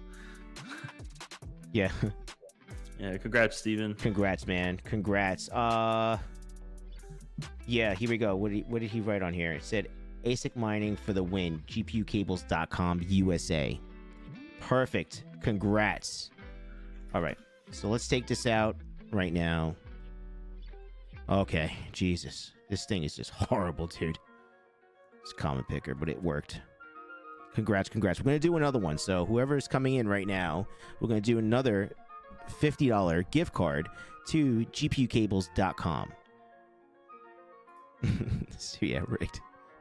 Yeah. Yeah, congrats, Steven. Congrats, man. Congrats. Yeah, here we go. What did he write on here? It said ASIC mining for the win. GPUcables.com USA. Perfect. Congrats. All right. So let's take this out right now. Okay. Jesus. This thing is just horrible, dude. It's a common picker, but it worked. Congrats. We're going to do another one. So whoever is coming in right now, we're going to do another $50 gift card to GPUcables.com. So yeah, rigged.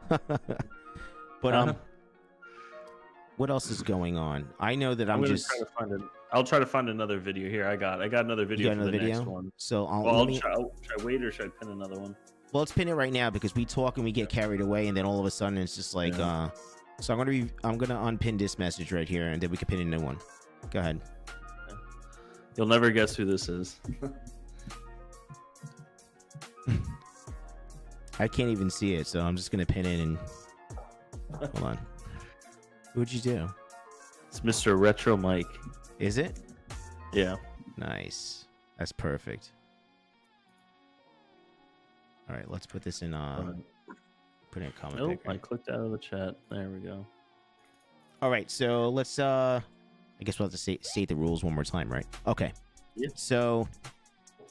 But what else is going on? I know that I'm just I'll try to find another video here. I got another video for the next one. So I'll try wait, or should I pin another one? Well, let's pin it right now because we talk and we get carried away, and then all of a sudden it's just like so I'm gonna unpin this message right here, and then we can pin a new one. Go ahead. You'll never guess who this is. I can't even see it, so I'm just gonna pin it and hold on. What'd you do? It's Mr. Retro Mike. Is it? Yeah. Nice. That's perfect. All right, let's put this in. Put in a comment. Nope, I clicked out of the chat. There we go. All right, so let's. I guess we'll have to state the rules one more time, right? Okay. Yeah. So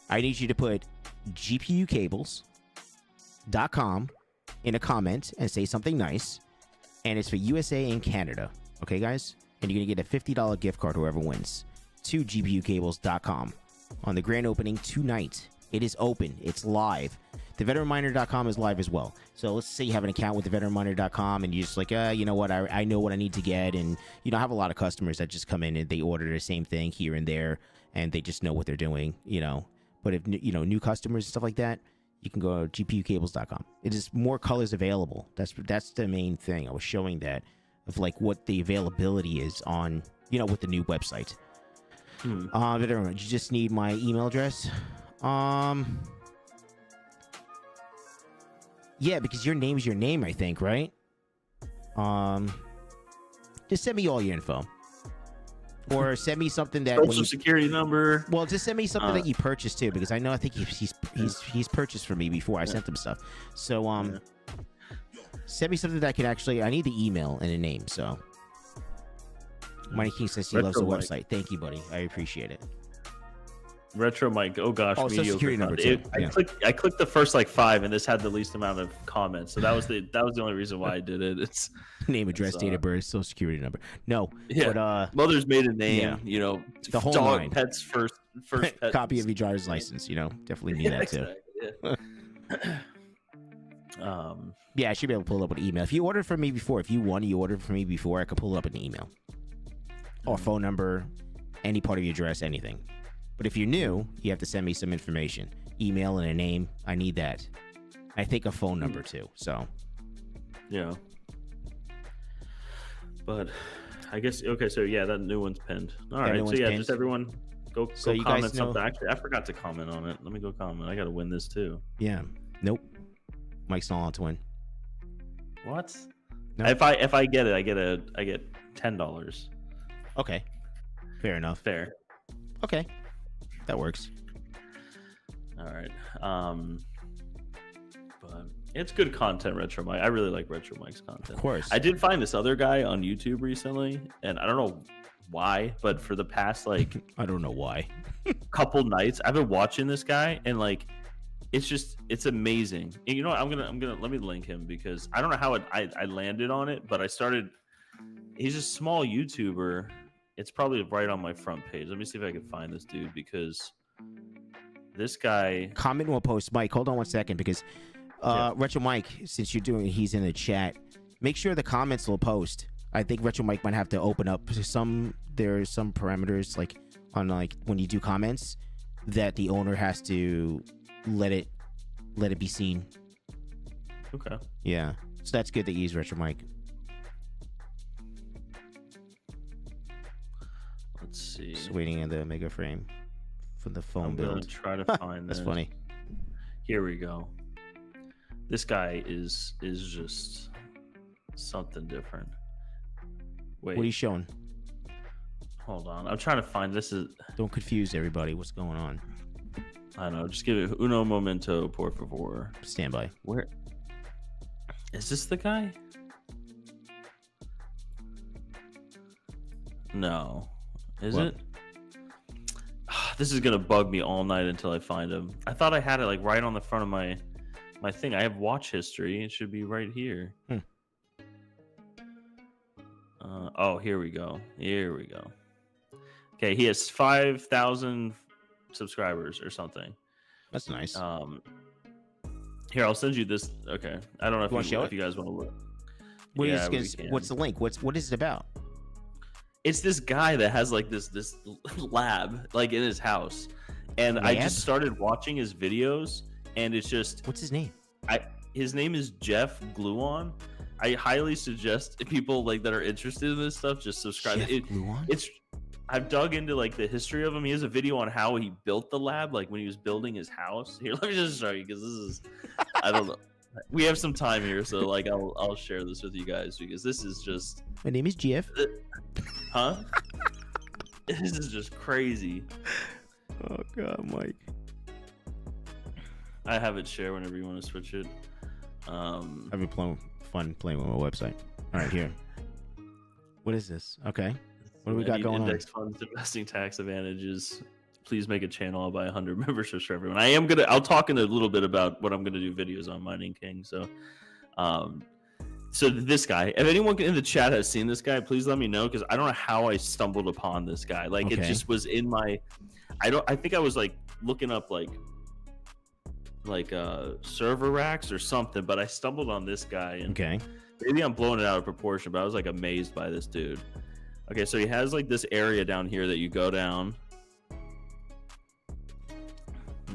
I need you to put GPUcables.com in a comment and say something nice, and it's for USA and Canada. Okay, guys? And you're gonna get a $50 gift card whoever wins to GPUcables.com on the grand opening tonight. It is open. It's live. TheVeteranMiner.com is live as well. So let's say you have an account with TheVeteranMiner.com and you're just like, you know what, I know what I need to get. And, you know, I have a lot of customers that just come in and they order the same thing here and there and they just know what they're doing, you know. But if, you know, new customers and stuff like that, you can go to GPUcables.com. It is more colors available. That's the main thing. I was showing that of like what the availability is on, you know, with the new website. You just need my email address. Yeah, because your name is your name, I think, right? Just send me all your info. Or send me something that Social security number. Well, just send me something that you purchased too, because I know I think he's purchased for me before. I sent him stuff. So send me something that I can actually. I need the email and a name. So Money King says he loves the website. Thank you, buddy. I appreciate it. Retro Mike. Oh gosh, Social security number too. I clicked the first like 5, and this had the least amount of comments. So that was the only reason why I did it. It's name, address, date of birth, social security number. No, yeah. But mother's maiden name. Yeah. You know, the whole dog, nine. pets first pet. Copy of your driver's license. You know, definitely need that too. Yeah. Yeah, I should be able to pull up an email. If you ordered from me before, if you ordered from me before, I could pull up an email or phone number, any part of your address, anything. But if you're new, you have to send me some information, email and a name. I need that. I think a phone number too. So Yeah. But I guess okay. So yeah, that new one's pinned. All right. So yeah, just everyone go you comment guys know... something. Actually, I forgot to comment on it. Let me go comment. I got to win this too. Yeah. Nope. Mike's not on to win. What? No. If I get it, I get $10. Okay. Fair enough. Fair. Okay. That works. All right. But it's good content, Retro Mike. I really like Retro Mike's content. Of course. I did find this other guy on YouTube recently, and I don't know why, but for the past like I don't know why. couple nights, I've been watching this guy, and like it's amazing. And you know what? I'm gonna let me link him because I don't know how I landed on it, but I started. He's a small YouTuber. It's probably right on my front page. Let me see if I can find this dude because this guy. Comment will post. Mike, hold on 1 second because Retro Mike, since you're doing, he's in the chat. Make sure the comments will post. I think Retro Mike might have to open up there's some parameters like on like when you do comments that the owner has to let it be seen. Okay. Yeah. So that's good that you use Retro Mike. Let's see. Just waiting in the mega frame for the phone build. I'm gonna try to find That's this. funny. Here we go. This guy is just something different. Wait. What are you showing? Hold on. I'm trying to find this. Don't confuse everybody. What's going on? I don't know. Just give it uno momento, por favor. Stand by. Where is this the guy? No. Is What? it? This is gonna bug me all night until I find him. I thought I had it like right on the front of my thing. I have watch history. It should be right here. Oh, here we go. Here we go. Okay, he has 5,000 subscribers or something. That's nice. Here, I'll send you this. Okay, I don't know if you guys want to look. What's the link? What is it about? It's this guy that has like this lab like in his house, and I just started watching his videos, and it's just what's his name? His name is Jeff Gluon. I highly suggest people like that are interested in this stuff just subscribe. I've dug into like the history of him. He has a video on how he built the lab, like when he was building his house. Here, let me just show you because this is I don't know. We have some time here, so like I'll share this with you guys because this is just. My name is Jeff. Huh? This is just crazy. Oh God, Mike. I have it share whenever you want to switch it. I've been fun playing with my website. All right, here. What is this? Okay. What do we got going index on? funds, investing tax advantages. Please make a channel. I'll buy 100 memberships for everyone. I'll talk in a little bit about what I'm gonna do videos on Mining King. So, so this guy. If anyone in the chat has seen this guy, please let me know because I don't know how I stumbled upon this guy. Like it just was in my. I think I was like looking up like server racks or something, but I stumbled on this guy. And maybe I'm blowing it out of proportion, but I was like amazed by this dude. Okay, so he has like this area down here that you go down.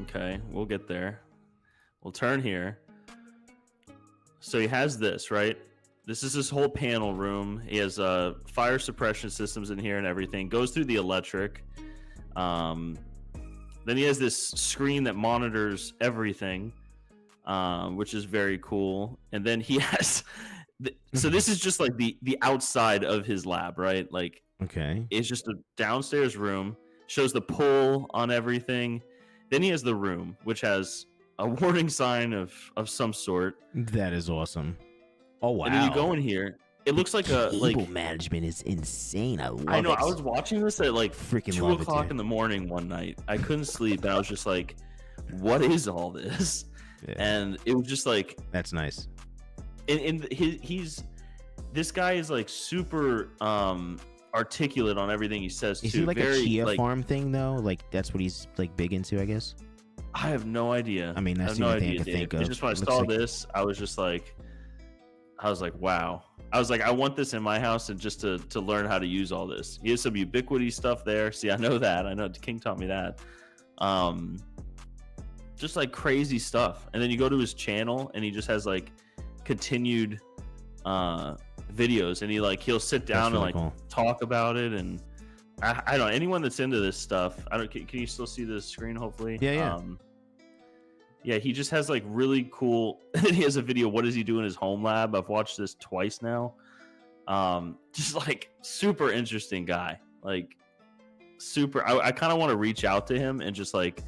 Okay, we'll get there. We'll turn here. So he has this, right? This is his whole panel room. He has fire suppression systems in here and everything. Goes through the electric. Then he has this screen that monitors everything, which is very cool. And then he has... So this is just like the outside of his lab, right? Like, it's just a downstairs room. Shows the pull on everything. Then he has the room, which has a warning sign of some sort. That is awesome. Oh wow! And then you go in here. It looks like a cable management is insane. I love it. I know. I was watching this at like freaking 2 o'clock in the morning one night. I couldn't sleep, and I was just like, "What is all this?" Yeah. And it was just like, "That's nice." And he's this guy is like super articulate on everything he says. Is he like a chia farm thing though? Like that's what he's like big into, I guess. I have no idea. I mean, that's the only thing I can think of. Just when I saw this, I was like, wow. I was like, I want this in my house, and just to learn how to use all this. He has some Ubiquity stuff there. See, I know that. I know King taught me that. Just like crazy stuff. And then you go to his channel, and he just has like continued videos, and he'll sit down really and like cool. talk about it. And I don't know, anyone that's into this stuff. I don't. Can you still see the screen? Hopefully. Yeah. Yeah, he just has like really cool. He has a video. What does he do in his home lab? I've watched this twice now. Just like super interesting guy. Like super. I kind of want to reach out to him and just like,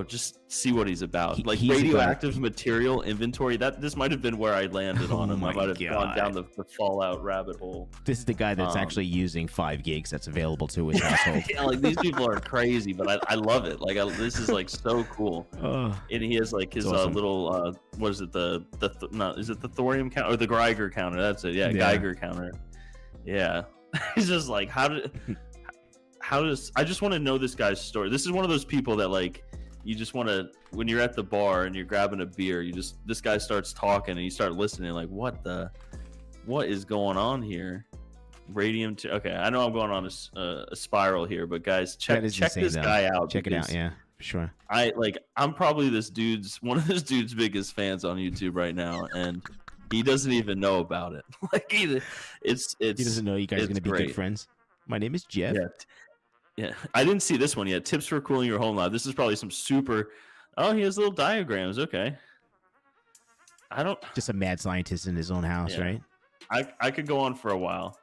just see what he's about. Like radioactive material inventory. This might have been where I landed on him. I might have gone down the Fallout rabbit hole. This is the guy that's actually using 5 gigs that's available to his household. Yeah, like these people are crazy, but I love it. Like this is like so cool. And he has like his awesome. Little what is it? Is it the thorium counter or the Geiger counter? That's it. Yeah, Geiger counter. Yeah, he's just like how does I just want to know this guy's story. This is one of those people that like you just want to, when you're at the bar and you're grabbing a beer, this guy starts talking and you start listening like what is going on here? Radium okay, I know I'm going on a spiral here, but guys, check this guy out. Check it out, yeah, for sure. I'm probably one of this dude's biggest fans on YouTube right now, and he doesn't even know about it. Like he doesn't know you guys are gonna be good friends. My name is Jeff. Yeah, I didn't see this one yet. Tips for cooling your home lab. This is probably some super. Oh, he has little diagrams. Okay. Just a mad scientist in his own house, right? I could go on for a while,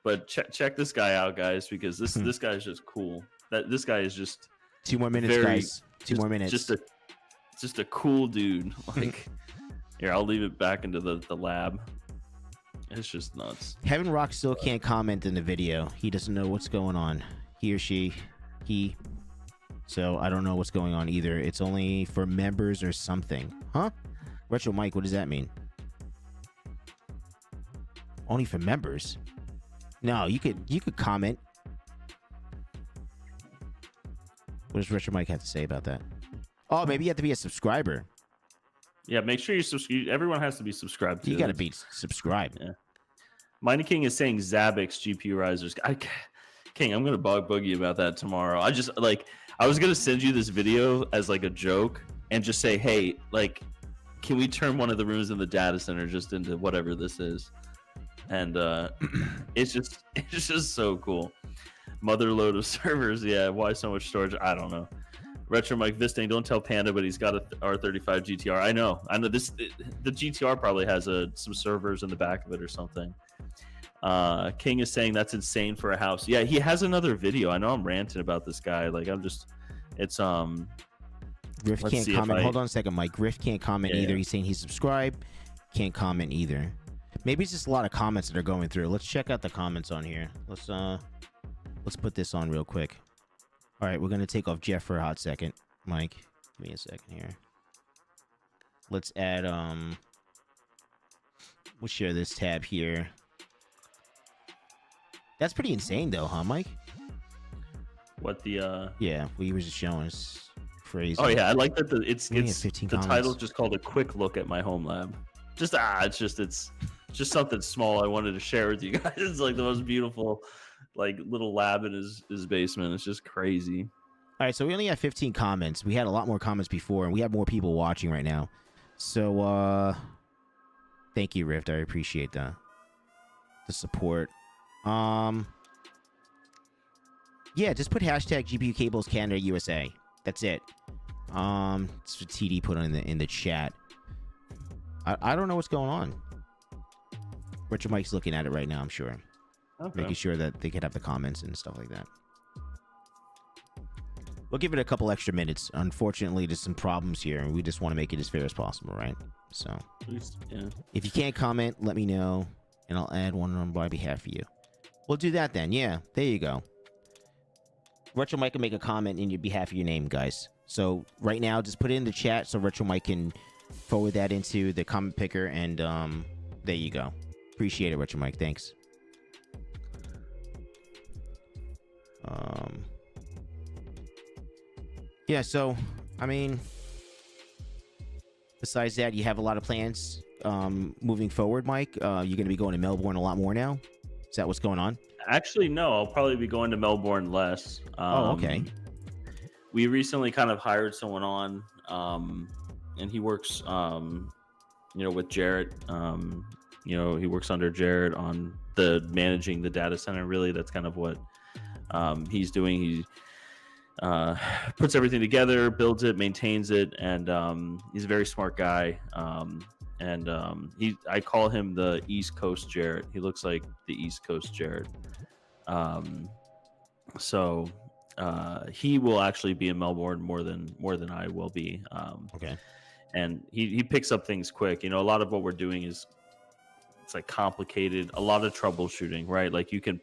but check this guy out, guys, because this guy is just cool. This guy is just 2 more minutes, guys. 2 more minutes. Just a cool dude. Like, here, I'll leave it back into the lab. It's just nuts. Heaven Rock still can't comment in the video. He doesn't know what's going on. He or she, so I don't know what's going on either. It's only for members or something, huh? Retro Mike, what does that mean? Only for members? No, you could comment. What does Retro Mike have to say about that? Oh, maybe you have to be a subscriber. Yeah, make sure you subscribe. Everyone has to be subscribed to. You got to be subscribed. Yeah. Mighty King is saying Zabbix GPURisers. King, I'm gonna bug you about that tomorrow. I was gonna send you this video as like a joke and just say, hey, like, can we turn one of the rooms in the data center just into whatever this is? And it's just so cool. Mother load of servers. Yeah, why so much storage? I don't know. Retro Mike Vistang, don't tell Panda, but he's got a R35 GTR. I know this. The GTR probably has some servers in the back of it or something. King is saying that's insane for a house. Yeah, he has another video. I know I'm ranting about this guy. Like it's Griff can't comment. Hold on a second, Mike. Griff can't comment either. He's saying he's subscribed. Can't comment either. Maybe it's just a lot of comments that are going through. Let's check out the comments on here. Let's put this on real quick. All right, we're gonna take off Jeff for a hot second. Mike, give me a second here. Let's add we'll share this tab here. That's pretty insane though, huh, Mike? What the Yeah, we were just showing us crazy. Oh yeah, I like that the comments. title's just called A Quick Look at My Home Lab. It's just something small I wanted to share with you guys. It's like the most beautiful like little lab in his basement. It's just crazy. All right, so we only have 15 comments. We had a lot more comments before, and we have more people watching right now. So thank you, Rift. I appreciate the support. Yeah, just put hashtag GPU Cables Canada USA. That's it. It's what TD put on in the chat. I don't know what's going on. Richard Mike's looking at it right now, I'm sure. Okay. Making sure that they could have the comments and stuff like that. We'll give it a couple extra minutes. Unfortunately, there's some problems here, and we just want to make it as fair as possible, right? So, yeah. If you can't comment, let me know, and I'll add one on my behalf for you. We'll do that then. Yeah, there you go. Retro Mike can make a comment in your behalf of your name, guys. So right now, just put it in the chat so Retro Mike can forward that into the comment picker, and there you go. Appreciate it, Retro Mike. Thanks. Yeah, so I mean, Besides that, you have a lot of plans moving forward, Mike. You're going to be going to Melbourne a lot more now. Is that what's going on? Actually, no. I'll probably be going to Melbourne less. Oh, okay. We recently kind of hired someone on, and he works, with Jarrett. He works under Jarrett on the managing the data center. Really, that's kind of what he's doing. He puts everything together, builds it, maintains it, and he's a very smart guy. I call him the East Coast Jarrett. He looks like the East Coast Jarrett. So he will actually be in Melbourne more than I will be. Okay. And he picks up things quick. A lot of what we're doing is it's like complicated, a lot of troubleshooting, right? Like you could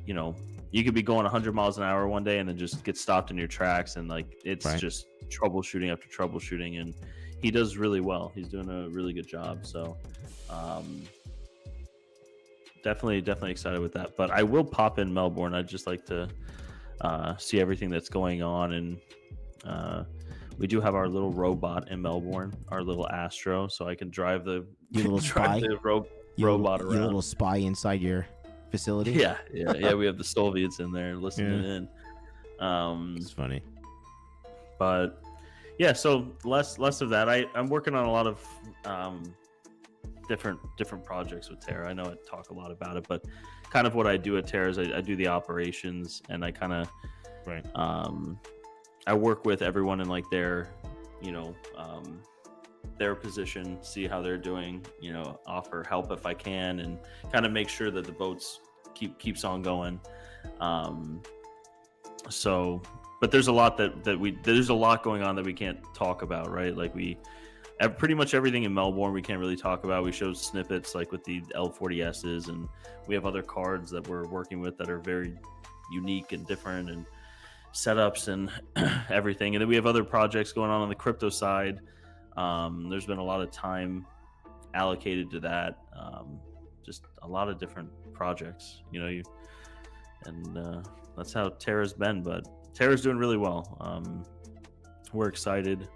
be going 100 miles an hour one day and then just get stopped in your tracks, and like it's right. just troubleshooting after troubleshooting, and he does really well. He's doing a really good job. So definitely excited with that. But I will pop in Melbourne. I'd just like to see everything that's going on, and we do have our little robot in Melbourne, our little Astro, so I can drive the spy robot around. Your little spy inside your facility. Yeah. We have the Soviets in there listening in. It's funny, but yeah. So less of that. I'm working on a lot of different projects with Terra. I know I talk a lot about it, but kind of what I do at Terra is I do the operations, and I kind of I work with everyone in like their their position, see how they're doing, offer help if I can, and kind of make sure that the boats keeps on going. But there's a lot there's a lot going on that we can't talk about, right? Like pretty much everything in Melbourne we can't really talk about. We showed snippets like with the L40Ss, and we have other cards that we're working with that are very unique and different, and setups and everything. And then we have other projects going on the crypto side. There's been a lot of time allocated to that. Just a lot of different projects, that's how Terra's been. But Terra's doing really well. We're excited.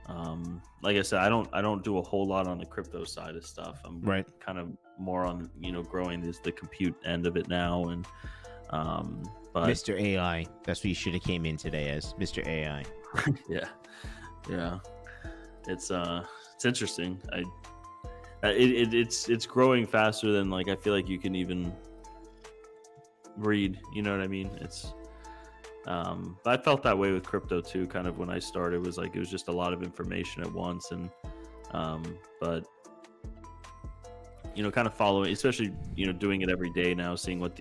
Like I said, I don't do a whole lot on the crypto side of stuff. I'm kind of more on growing the compute end of it now. And but Mr. AI, that's what you should have came in today as, Mr. AI. yeah. It's interesting. It's growing faster than like I feel like you can even read. You know what I mean? It's I felt that way with crypto too. Kind of when I started, it was just a lot of information at once, and but kind of following, especially doing it every day now, seeing what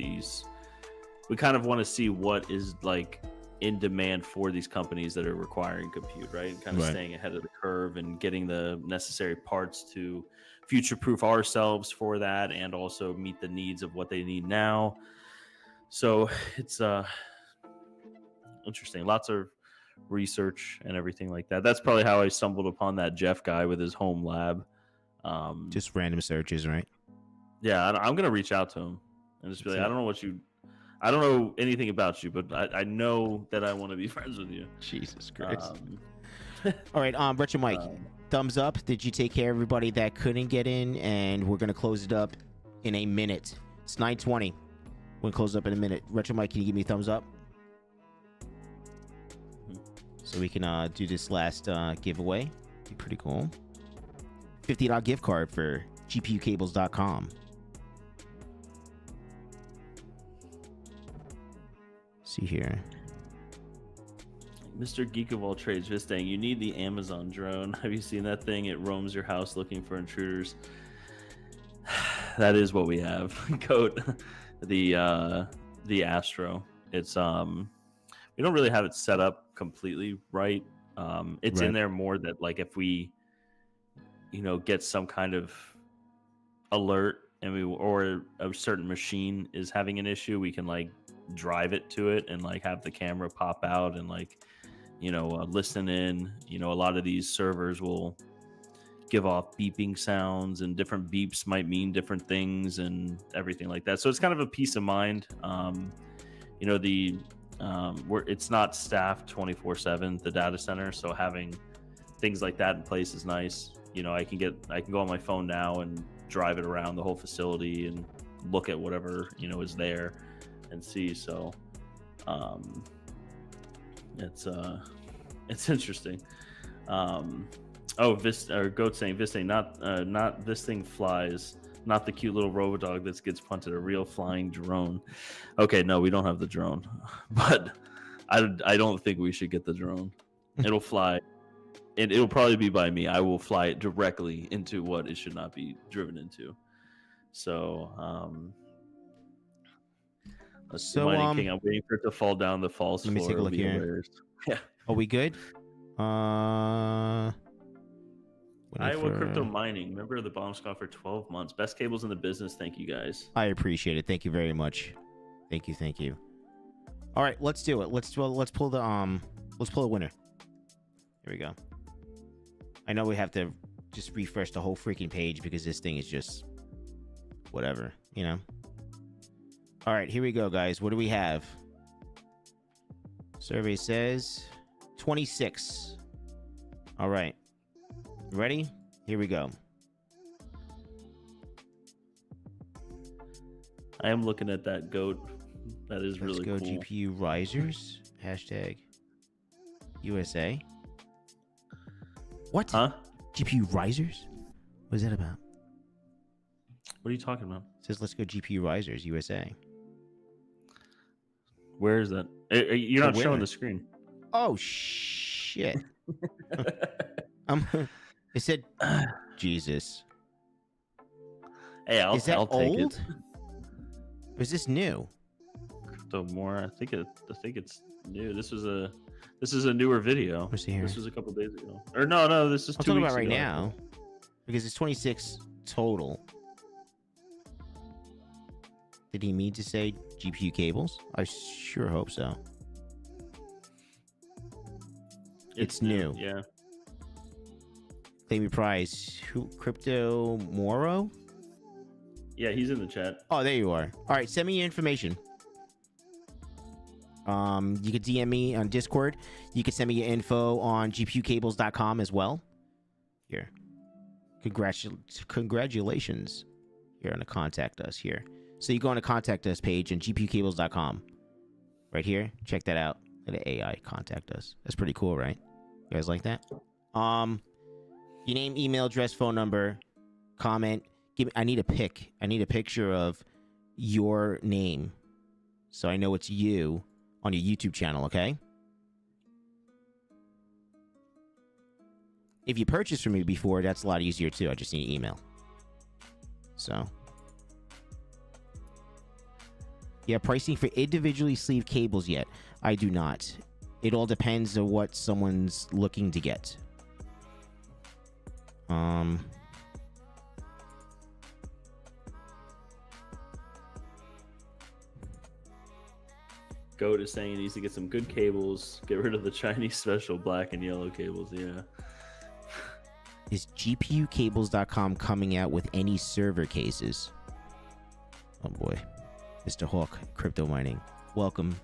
we kind of want to see what is like in demand for these companies that are requiring compute, right? And kind of staying ahead of the curve and getting the necessary parts to future-proof ourselves for that, and also meet the needs of what they need now. So it's interesting. Lots of research and everything like that. That's probably how I stumbled upon that Jeff guy with his home lab. Just random searches, right? Yeah, I'm gonna reach out to him and just be like, I don't know anything about you, but I know that I want to be friends with you. Jesus Christ. All right, Retro Mike, thumbs up. Did you take care of everybody that couldn't get in? And we're going to close it up in a minute. It's 9:20. We'll close it up in a minute. Retro Mike, can you give me a thumbs up? So we can do this last giveaway. Be pretty cool. $50 gift card for GPUcables.com. See here. Mr. Geek of all trades, just saying, you need the Amazon drone. Have you seen that thing? It roams your house looking for intruders. That is what we have. Coat the Astro. It's we don't really have it set up completely right. It's in there more that like if we get some kind of alert and or a certain machine is having an issue, we can like drive it to it and like have the camera pop out and like listen in. A lot of these servers will give off beeping sounds, and different beeps might mean different things and everything like that. So it's kind of a peace of mind. It's not staffed 24/7, the data center, so having things like that in place is nice. You know, I can go on my phone now and drive it around the whole facility and look at whatever, you know, is there and see. So it's interesting. Goat saying this thing, not this thing flies, not the cute little robot dog that gets punted, a real flying drone. Okay, no, we don't have the drone, but I don't think we should get the drone. It'll fly, and it'll probably be by me. I will fly it directly into what it should not be driven into. So, King, I'm waiting for it to fall down the false floor. Let me take a look here. Hilarious. Yeah. Are we good? Iowa crypto mining. Remember the bomb's gone for 12 months. Best cables in the business. Thank you guys. I appreciate it. Thank you very much. Thank you. All right, let's do it. Let's pull the winner. Here we go. I know we have to just refresh the whole freaking page because this thing is just whatever, you know. All right, here we go, guys. What do we have? Survey says 26. All right. Ready? Here we go. I am looking at that goat. That is really cool. Let's go GPURisers. Hashtag USA. What? Huh? GPURisers? What is that about? What are you talking about? It says let's go GPURisers USA. Where is that? You're not showing the screen. Oh shit. It said Jesus. Hey, I'll take old? it. Or is this new? Crypto more. I think it's new. This is a newer video. Let's see here. This was a couple days ago. Or no, this is 2 weeks ago. I'm talking about right now. Because it's 26 total. Did he mean to say GPU cables? I sure hope so. It's new. Yeah. Claim your prize. Who? Crypto Moro? Yeah, he's in the chat. Oh, there you are. All right, send me your information. You could DM me on Discord. You could send me your info on gpucables.com as well. Here. Congratulations. You're going to contact us here. So you go on the contact us page on gpucables.com. Right here. Check that out. Let the AI contact us. That's pretty cool, right? You guys like that? Your name, email address, phone number, comment. I need a pic. I need a picture of your name so I know it's you on your YouTube channel, okay? If you purchased from me before, that's a lot easier too. I just need email. So. Yeah, pricing for individually sleeved cables yet. I do not. It all depends on what someone's looking to get. Goat is saying he needs to get some good cables. Get rid of the Chinese special black and yellow cables. Yeah. Is GPUcables.com coming out with any server cases? Oh boy. Mr. Hawk, crypto mining. Welcome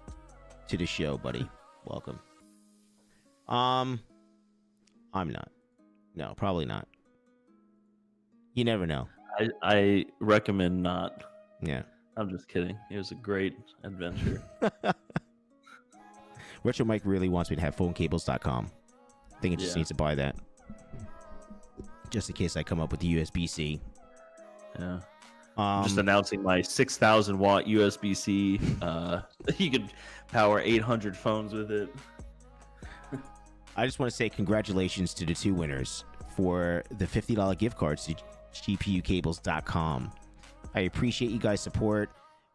to the show, buddy. Welcome. I'm not. No, probably not. You never know. I recommend not. Yeah. I'm just kidding. It was a great adventure. Retro Mike really wants me to have phonecables.com. I think it just needs to buy that. Just in case I come up with the USB-C. Yeah. I'm just announcing my 6,000 watt USB-C. You could power 800 phones with it. I just want to say congratulations to the two winners for the $50 gift cards to GPUcables.com. I appreciate you guys' support.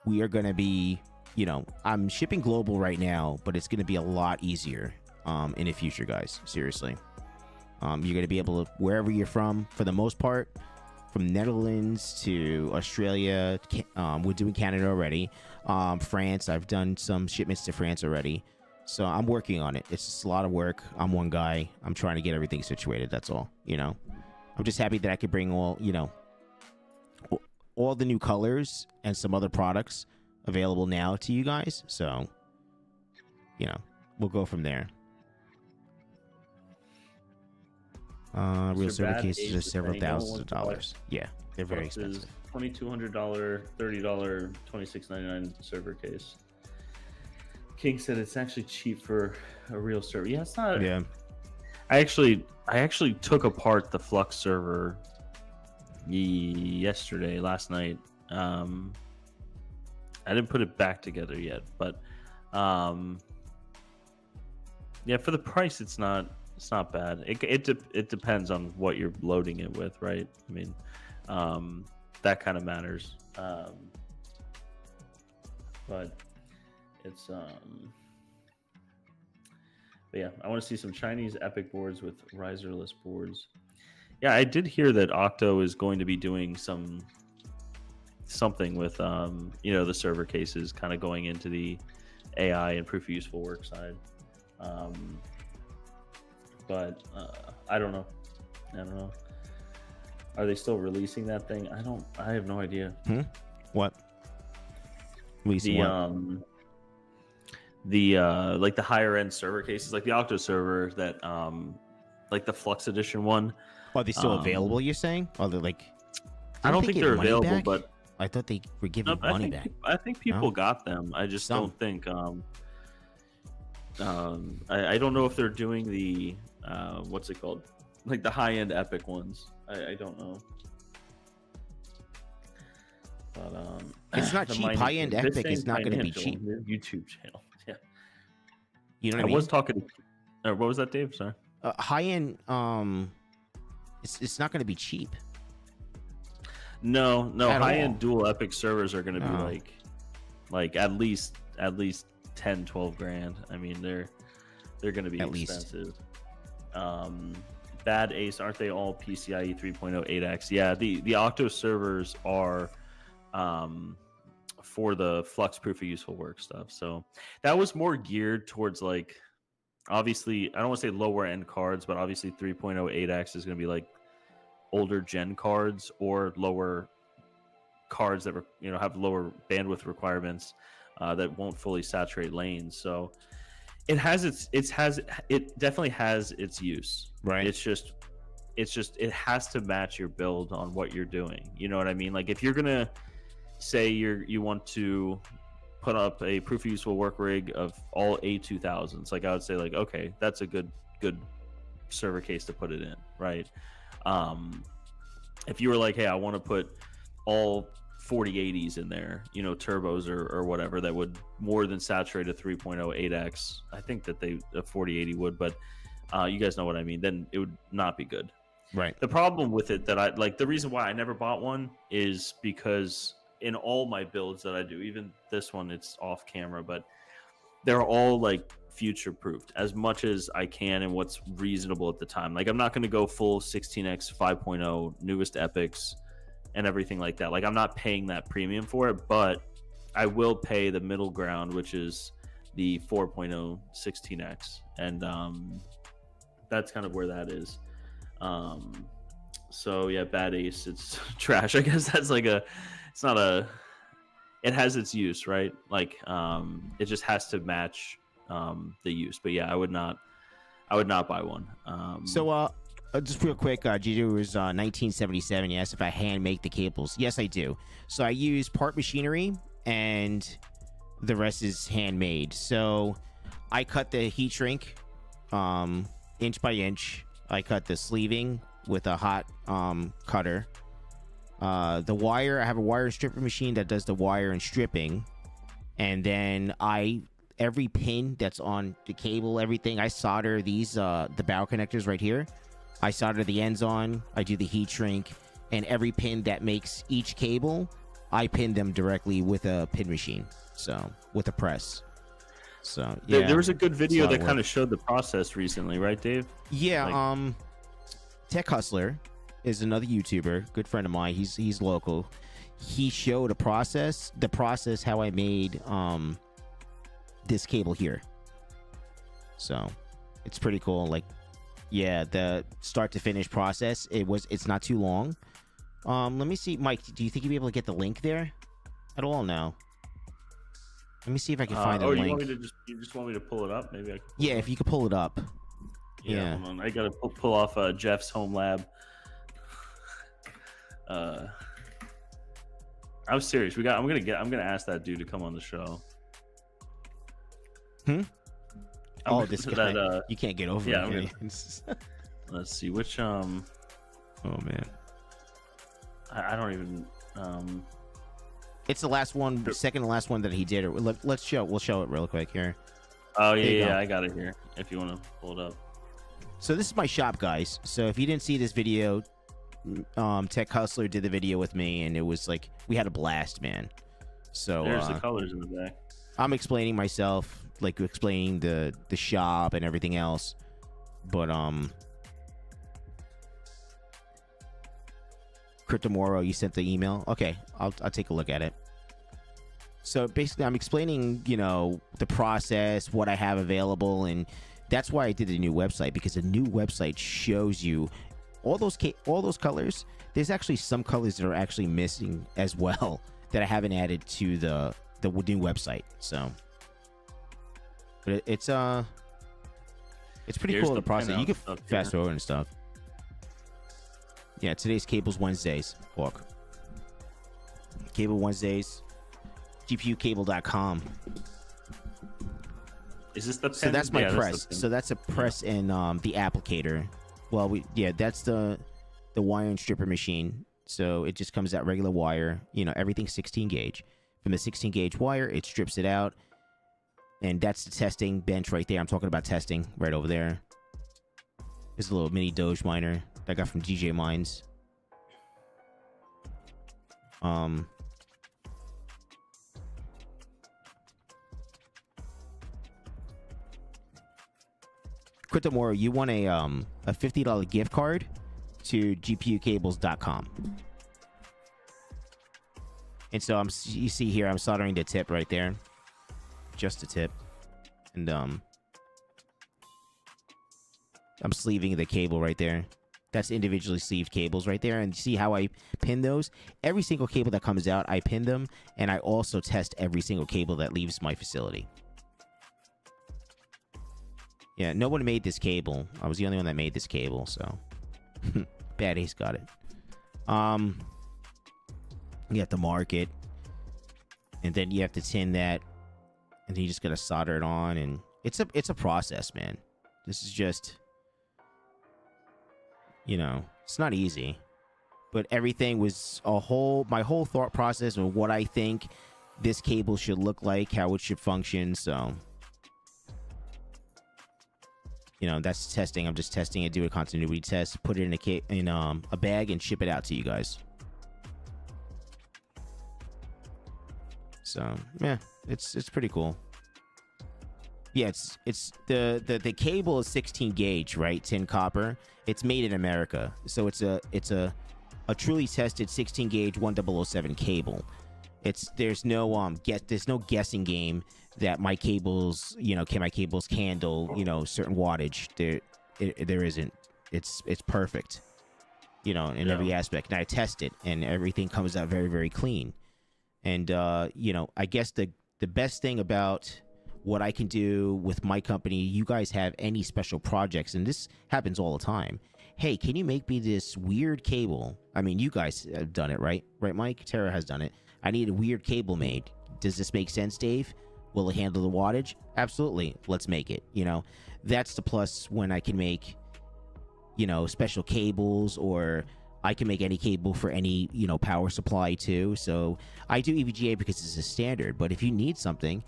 We are going to be, I'm shipping global right now, but it's going to be a lot easier in the future, guys. Seriously. You're going to be able to, wherever you're from, for the most part, from Netherlands to Australia. We're doing Canada already. France, I've done some shipments to France already. So I'm working on it. It's just a lot of work. I'm one guy. I'm trying to get everything situated. That's all, I'm just happy that I could bring all the new colors and some other products available now to you guys. So, we'll go from there. Real Mr. server Bad cases Ace are is several saying no one thousands of wants to buy dollars. Yeah, they're very Flux is expensive. $2,200, $30, $26.99 server case. King said it's actually cheap for a real server. Yeah, it's not. Yeah. I actually took apart the Flux server last night. I didn't put it back together yet, but yeah, for the price, it's not bad. It depends on what you're loading it with, right? I mean, that kind of matters. But it's but yeah, I want to see some Chinese Epic boards with riserless boards. Yeah, I did hear that Octo is going to be doing something with the server cases, kind of going into the AI and proof of useful work side. But I don't know. Are they still releasing that thing? I have no idea. What? Releasing what? The like the higher end server cases, like the Octo server that like the Flux Edition one. Are they still available, you're saying? Are they like... I don't think they're available, back? but I thought they were giving money back. I think people got them. I just don't think I don't know if they're doing the what's it called? Like the high end Epic ones. I don't know. But it's not cheap. High end Epic is not going to be cheap. YouTube channel. Yeah. You know what I mean? Was talking to what was that, Dave? Sorry. High end it's not going to be cheap. No, high end dual Epic servers are going to be like at least 10, 12 grand. I mean, they're going to be at expensive. Bad Ace, aren't they all PCIe 3.0 8x? Yeah, the Octo servers are for the Flux proof of useful work stuff. So that was more geared towards like, obviously, I don't want to say lower end cards, but obviously 3.0 8x is going to be like older gen cards or lower cards that have lower bandwidth requirements that won't fully saturate lanes. So it definitely has its use. Right. It's just it has to match your build on what you're doing. You know what I mean? Like if you're gonna say you want to put up a proof of useful work rig of all A2000s, like I would say like, okay, that's a good server case to put it in, right? If you were like, hey, I want to put all 4080s in there, turbos or whatever, that would more than saturate a 3.0 8x. I think that a 4080 would, but you guys know what I mean. Then it would not be good. Right. The problem with it that I like, the reason why I never bought one is because in all my builds that I do, even this one, it's off camera, but they're all like future proofed as much as I can and what's reasonable at the time. Like I'm not going to go full 16x 5.0 newest epics and everything like that. Like I'm not paying that premium for it, but I will pay the middle ground, which is the 4.0 16x, and that's kind of where that is. So yeah, Bad Ace, it's trash. I guess that's like it has its use, right? Like it just has to match the use. But yeah, I would not buy one. So just real quick, GPU was 1977. Yes, if I hand make the cables, yes, I do. So I use part machinery, and the rest is handmade. So I cut the heat shrink, inch by inch. I cut the sleeving with a hot cutter. The wire, I have a wire stripper machine that does the wire and stripping, and then every pin that's on the cable, everything, I solder these the barrel connectors right here. I solder the ends on, I do the heat shrink, and every pin that makes each cable, I pin them directly with a pin machine, so with a press. So yeah, there was a good video that kind of showed the process recently, right, Dave? Yeah, Tech Hustler is another YouTuber, good friend of mine. He's local. He showed the process how I made this cable here. So it's pretty cool. Like, yeah, the start to finish process, it's not too long. Let me see, Mike, do you think you'll be able to get the link there at all now? Let me see if I can find the link. You just want me to pull it up? Maybe I can. Yeah, if you could pull it up. Yeah. Hold on. I gotta pull off Jeff's home lab. I'm serious. I'm gonna ask that dude to come on the show. This guy. You can't get over it. Let's see which Oh man. I don't even It's the last one, second to last one that he did. We'll show it real quick here. Oh yeah, I got it here. If you want to pull it up. So this is my shop, guys. So if you didn't see this video, Tech Hustler did the video with me, and it was like we had a blast, man. So there's the colors in the back. I'm explaining myself, like explaining the shop and everything else, but Cryptomoro, you sent the email. Okay, I'll take a look at it. So basically, I'm explaining, the process, what I have available, and that's why I did the new website, because the new website shows you all those colors. There's actually some colors that are actually missing as well that I haven't added to the new website. So, but it's pretty cool, the process. You can fast forward and stuff. Yeah, today's Cables Wednesdays. Walk. Cable Wednesdays. GPUcable.com. Is this the pen? So that's my press. So that's a press and the applicator. Well, that's the wire and stripper machine. So it just comes out regular wire. Everything's 16 gauge. From the 16 gauge wire, it strips it out. And that's the testing bench right there. I'm talking about testing right over there. There's a little mini Doge miner that I got from DJ Mines. Cryptomoro, you want a $50 gift card to GPUcables.com. And so you see here, I'm soldering the tip right there. Just the tip. And I'm sleeving the cable right there. That's individually sleeved cables right there. And see how I pin those? Every single cable that comes out, I pin them. And I also test every single cable that leaves my facility. Yeah, no one made this cable. I was the only one that made this cable, so Bad Ace got it. You have to mark it, and then you have to tin that, and then you just gotta solder it on, and it's a process, man. This is just, it's not easy, but everything was my whole thought process of what I think this cable should look like, how it should function, so. That's testing. I'm just testing it, do a continuity test, put it in a bag, and ship it out to you guys. So yeah, it's pretty cool. Yeah, it's the cable is 16 gauge, right? Tin copper. It's made in America, so it's a truly tested 16 gauge 1007 cable. There's no guessing game that my cables, can my cables handle, certain wattage. There isn't. It's perfect, in every aspect. And I test it, and everything comes out very, very clean. And I guess the best thing about what I can do with my company, you guys have any special projects, and this happens all the time. Hey, can you make me this weird cable? I mean, you guys have done it, right? Right, Mike? Tara has done it. I need a weird cable made. Does this make sense, Dave? Will it handle the wattage? Absolutely. Let's make it. That's the plus when I can make, special cables, or I can make any cable for any, power supply too. So I do EVGA because it's a standard. But if you need something,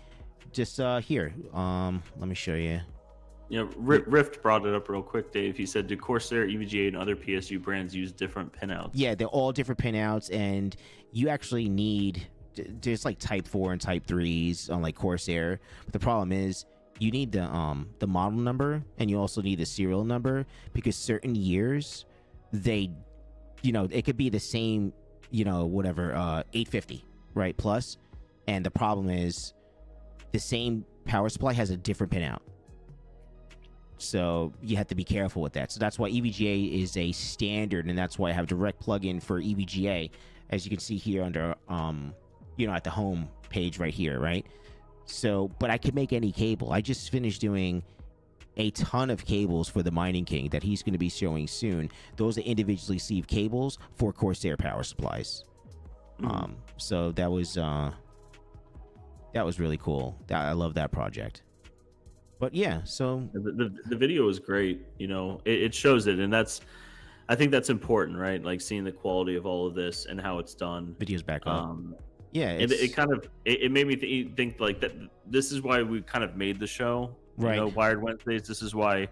just here. Let me show you. Rift brought it up real quick, Dave. He said, do Corsair, EVGA, and other PSU brands use different pinouts? Yeah, they're all different pinouts, and you actually need... There's like Type 4 and Type 3s on like Corsair. But the problem is you need the model number, and you also need the serial number, because certain years, it could be the same, 850, right, plus. And the problem is the same power supply has a different pinout. So you have to be careful with that. So that's why EVGA is a standard, and that's why I have direct plugin for EVGA, as you can see here under at the home page right here, right? So, but I can make any cable. I just finished doing a ton of cables for the Mining King that he's going to be showing soon. Those are individually sleeved cables for Corsair power supplies. So that was really cool. I love that project. But yeah, so the video is great. You know, it shows it, and I think that's important, right? Like seeing the quality of all of this and how it's done. Videos back up. Yeah, it kind of it made me think like that. This is why we kind of made the show, right? You know, Wired Wednesdays. This is why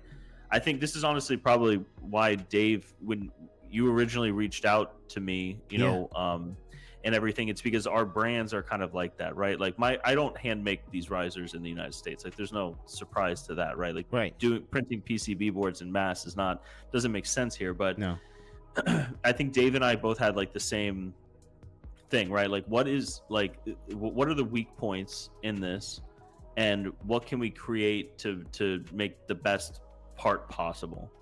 I think this is honestly probably why Dave, when you originally reached out to me, you know, and everything, it's because our brands are kind of like that, right? Like I don't hand make these risers in the United States. Like there's no surprise to that, right? Like printing PCB boards in mass doesn't make sense here. But no, I think Dave and I both had like the same thing, right? Like what are the weak points in this, and what can we create to make the best part possible?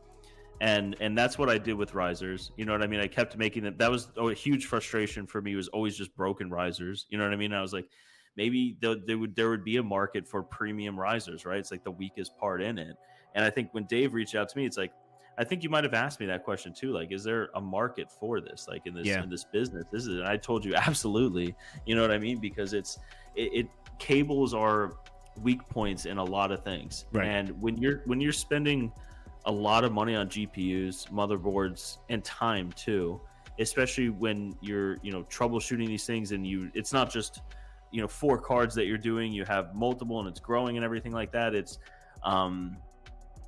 And that's what I did with risers. You know what I mean? I kept making them. That was a huge frustration for me. Was always just broken risers. You know what I mean? And I was like, maybe there would be a market for premium risers, right? It's like the weakest part in it. And I think when Dave reached out to me, it's like, I think you might have asked me that question too. Like, is there a market for this? Like in this business, this is it. And I told you absolutely. You know what I mean? Because cables are weak points in a lot of things. Right. And when you're spending a lot of money on GPUs, motherboards, and time too, especially when you're, you know, troubleshooting these things, and it's not just, you know, 4 cards that you're doing, you have multiple and it's growing and everything like that. It's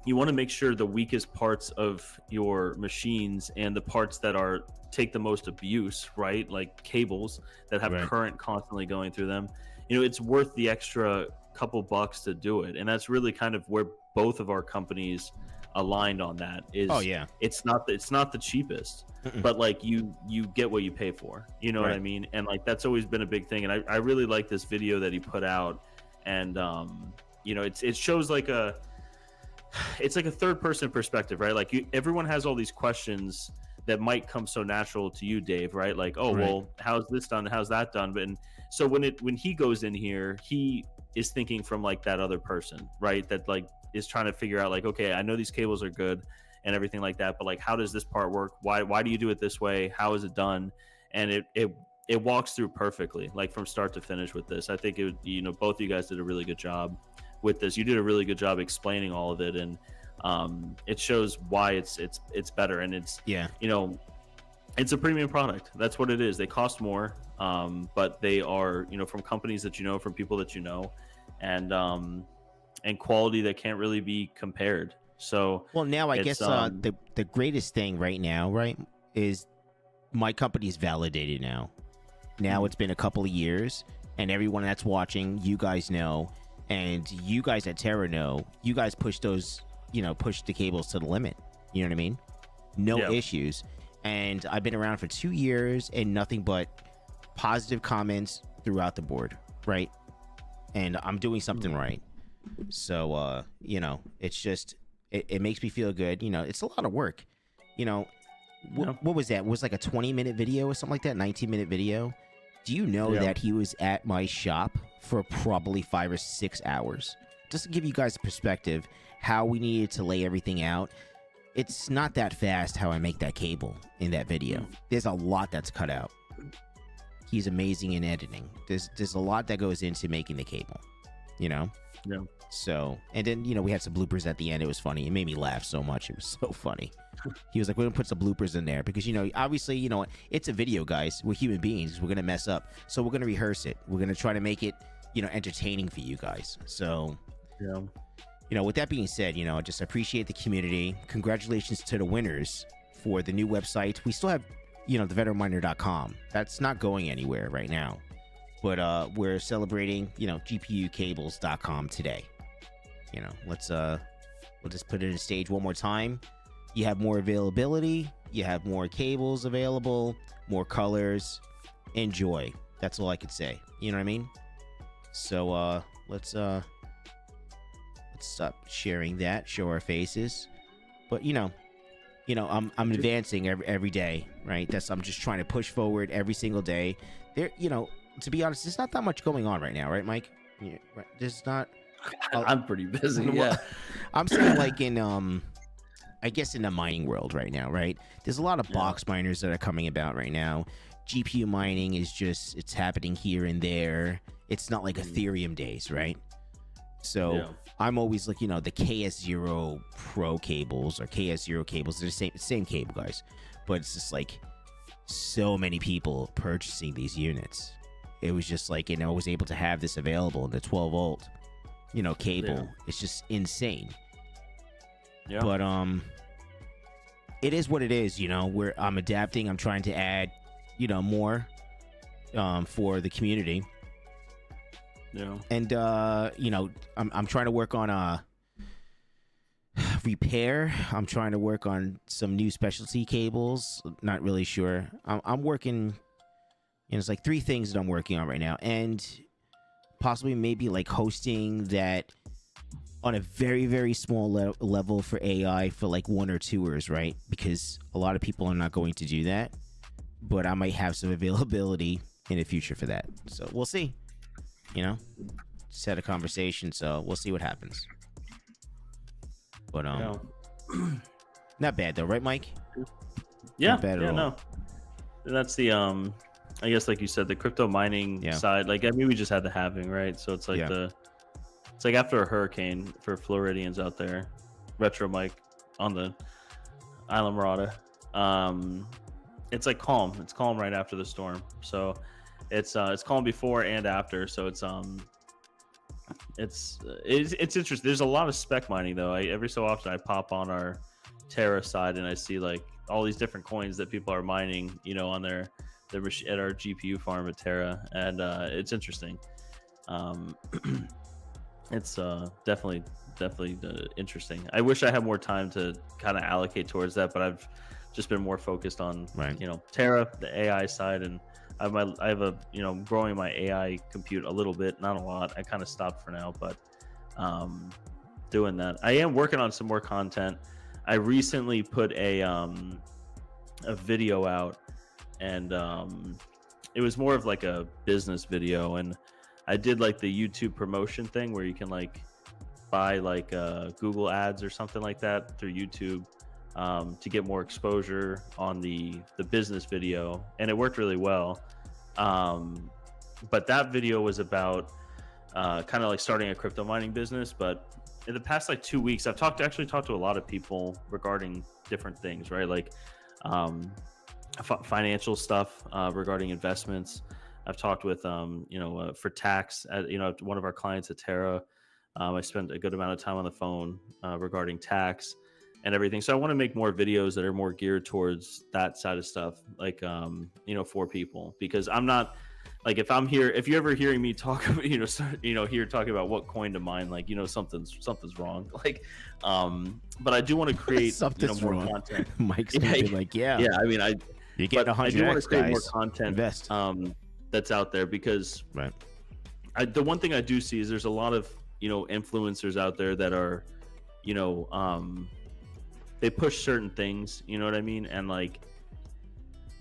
you want to make sure the weakest parts of your machines and the parts that take the most abuse, right? Like cables that have current constantly going through them, you know, it's worth the extra couple bucks to do it. And that's really kind of where both of our companies aligned on that. Is it's not the cheapest. But like you get what you pay for, you know what I mean? And like that's always been a big thing. And I really like this video that he put out, and you know, it shows like it's like a third person perspective, right? Like everyone has all these questions that might come so natural to you, Dave, right? Like, well, how's this done, how's that done? But so when he goes in here, he is thinking from like that other person, right? That like is trying to figure out like, okay, I know these cables are good and everything like that, but like, how does this part work? Why do you do it this way? How is it done? And it walks through perfectly, like from start to finish with this. I think you know, both of you guys did a really good job with this. You did a really good job explaining all of it, and it shows why it's better. And it's, you know, it's a premium product. That's what it is. They cost more, but they are, you know, from companies that you know, from people that you know, and quality that can't really be compared. So well, now I guess the greatest thing right now, right, is my company's validated now. It's been a couple of years, and everyone that's watching, you guys know, and you guys at Terra know, you guys push those, you know, push the cables to the limit. You know what I mean? No issues. And I've been around for 2 years, and nothing but positive comments throughout the board, right? And I'm doing something right. So, you know, it's just, it makes me feel good. You know, it's a lot of work. You know, what was that? It was like a 20-minute video or something like that, 19-minute video. Do you know that he was at my shop for probably 5 or 6 hours? Just to give you guys a perspective, how we needed to lay everything out. It's not that fast how I make that cable in that video. There's a lot that's cut out. He's amazing in editing. There's a lot that goes into making the cable, you know? Yeah. So, and then, you know, we had some bloopers at the end. It was funny. It made me laugh so much. It was so funny. He was like, we're going to put some bloopers in there because, you know, obviously, you know, it's a video, guys. We're human beings. We're going to mess up. So we're going to rehearse it. We're going to try to make it, you know, entertaining for you guys. So, you know, with that being said, you know, just appreciate the community. Congratulations to the winners for the new website. We still have, you know, theveteranminer.com. That's not going anywhere right now. But we're celebrating, you know, GPUcables.com today. You know, we'll just put it in stage one more time. You have more availability. You have more cables available, more colors. Enjoy. That's all I could say. You know what I mean? So let's stop sharing that. Show our faces. But you know, I'm advancing every day, right? I'm just trying to push forward every single day. There, you know, to be honest, there's not that much going on right now, right, Mike? Yeah, right. There's not I'm pretty busy. Well, Yeah. I'm saying like in I guess in the mining world right now, right? There's a lot of Yeah. box miners that are coming about right now. GPU mining is it's happening here and there. It's not like Ethereum days, right? So Yeah. I'm always like, the KS0 Pro cables or KS0 cables, they're the same cable, guys. But it's just like so many people purchasing these units. It was just like, I was able to have this available in the 12 volt, cable. Yeah. It's just insane. Yeah. But it is what it is, where I'm adapting. I'm trying to add, more for the community. Yeah. And I'm trying to work on repair. I'm trying to work on some new specialty cables. Not really sure. I'm working. It's like 3 things that I'm working on right now, and possibly maybe like hosting that on a very, very small level for AI for like 1 or 2 hours, right? Because a lot of people are not going to do that, but I might have some availability in the future for that. So we'll see. Just had a conversation, so we'll see what happens. But not bad though, right, Mike? Yeah. Not bad at all. No. And that's the I guess like you said, the crypto mining side. Like we just had the halving, right? So it's like it's like after a hurricane for Floridians out there, Retro Mike on the Island Marauder. It's like calm. It's calm right after the storm. So it's calm before and after. So it's interesting. There's a lot of spec mining though. Every so often I pop on our Terra side and I see like all these different coins that people are mining, on their at our GPU farm at Terra, and it's interesting. It's definitely interesting. I wish I had more time to kind of allocate towards that, but I've just been more focused on Terra, the AI side, and I have a growing my AI compute a little bit, not a lot. I kind of stopped for now, but doing that. I am working on some more content. I recently put a video out, and it was more of like a business video, and I did like the YouTube promotion thing where you can like buy like Google ads or something like that through YouTube to get more exposure on the business video, and it worked really well. But that video was about kind of like starting a crypto mining business. But in the past like 2 weeks, I've actually talked to a lot of people regarding different things, right? Like financial stuff regarding investments. I've talked with for tax at one of our clients at Terra. I spent a good amount of time on the phone regarding tax and everything. So I want to make more videos that are more geared towards that side of stuff, like for people, because I'm not like, if you're ever hearing me talk about, here talking about what coin to mine, like, something's wrong. Like, but I do want to create more wrong. content. Mike's gonna be like, yeah. I mean, you get 100x, I do want to create guys. more content. Invest. That's out there, because the one thing I do see is there's a lot of influencers out there that are they push certain things, you know what I mean, and like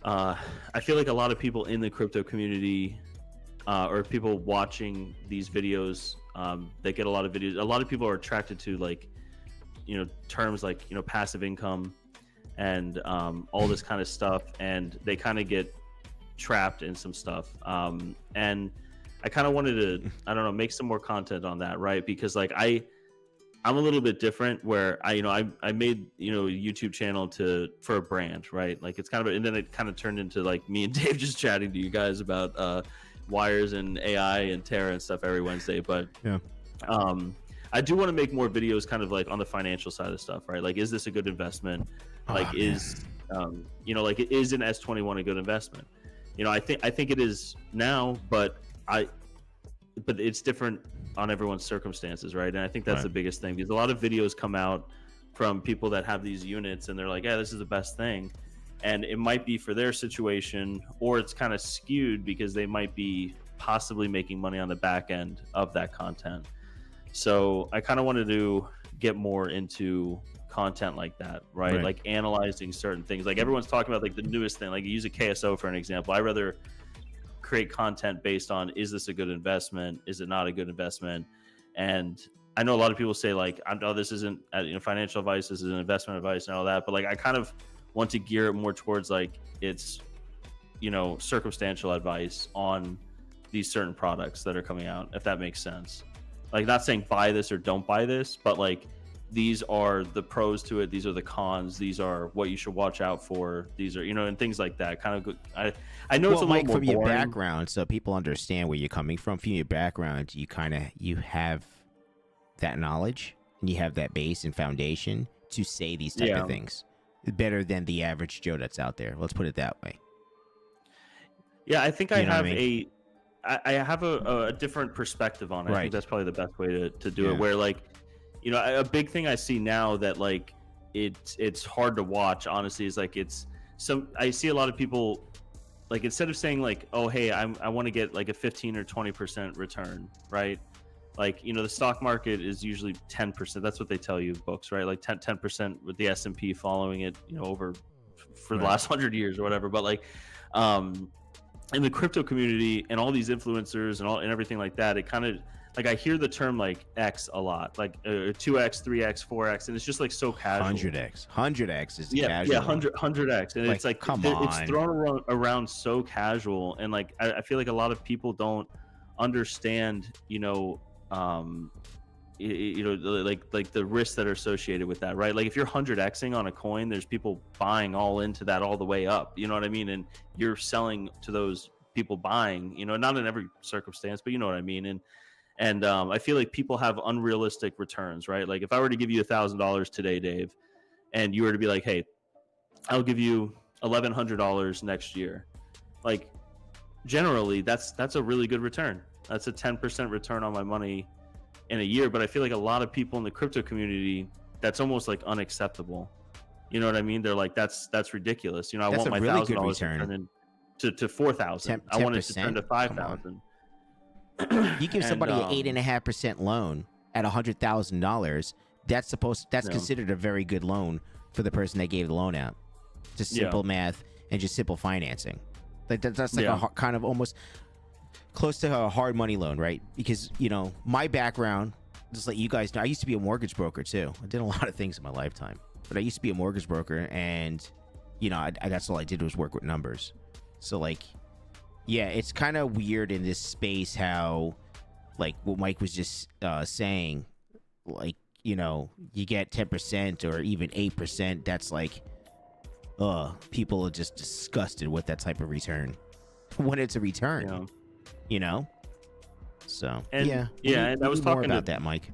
I feel like a lot of people in the crypto community or people watching these videos, they get a lot of videos. A lot of people are attracted to like terms like passive income and all this kind of stuff, and they kind of get trapped in some stuff, and I kind of wanted to, I don't know, make some more content on that, right? Because like I'm a little bit different, where I made a YouTube channel for a brand, right? Like it's kind of, and then it kind of turned into like me and Dave just chatting to you guys about wires and AI and Terra and stuff every Wednesday. But I do want to make more videos kind of like on the financial side of stuff, right? Like, is this a good investment? Like, is like, is an S21 a good investment? I think it is now, but it's different on everyone's circumstances, right? And I think that's the biggest thing, because a lot of videos come out from people that have these units and they're like, yeah, this is the best thing, and it might be for their situation, or it's kind of skewed because they might be possibly making money on the back end of that content. So I kind of wanted to get more into content like that, right? Like analyzing certain things. Like everyone's talking about like the newest thing, like you use a KSO for an example. I rather create content based on, is this a good investment? Is it not a good investment? And I know a lot of people say like, I know this isn't financial advice, this is an investment advice and all that, but like I kind of want to gear it more towards like it's circumstantial advice on these certain products that are coming out, if that makes sense. Like, not saying buy this or don't buy this, but like these are the pros to it, these are the cons, these are what you should watch out for, these are and things like that. Kind of good. I know it's a little Mike, more from your boring. background, so people understand where you're coming from your background, you have that knowledge and you have that base and foundation to say these type of things better than the average Joe that's out there. Let's put it that way. Yeah, I think I have I have a different perspective on it. Right. I think that's probably the best way to do it. Where like, a big thing I see now that like it's hard to watch, honestly, is like I see a lot of people like, instead of saying like, oh hey, I want to get like a 15 or 20% return, right? Like, the stock market is usually 10%. That's what they tell you, books, right? Like 10% with the S&P following it, over for the last 100 years or whatever. But like, in the crypto community and all these influencers and everything like that, it kind of like, I hear the term like X a lot, like 2X, 3X, 4X, and it's just like so casual. 100X is casual. Yeah, 100X, and it's like come on. It's thrown around so casual, and like I feel like a lot of people don't understand, like the risks that are associated with that, right? Like if you're 100xing on a coin, there's people buying all into that all the way up, you know what I mean? And you're selling to those people buying, not in every circumstance, but you know what I mean? And I feel like people have unrealistic returns, right? Like if I were to give you $1,000 today, Dave, and you were to be like, hey, I'll give you $1,100 next year, like generally that's a really good return. That's a 10% return on my money in a year. But I feel like a lot of people in the crypto community, that's almost like unacceptable. You know what I mean? They're like, that's ridiculous. I want my $1,000 to turn into 4,000. I want it to turn to 5,000. You give somebody an 8.5% loan at $100,000. That's considered a very good loan for the person that gave the loan out. Just simple math and just simple financing. Like that's like a kind of almost close to a hard money loan, right? Because my background, just like you guys know, I used to be a mortgage broker too. I did a lot of things in my lifetime, but I used to be a mortgage broker, and that's all I did was work with numbers. So like, yeah, it's kind of weird in this space how, like what Mike was just saying, like you get 10% or even 8%. That's like, people are just disgusted with that type of return when it's a return. So and I was talking about that, Mike.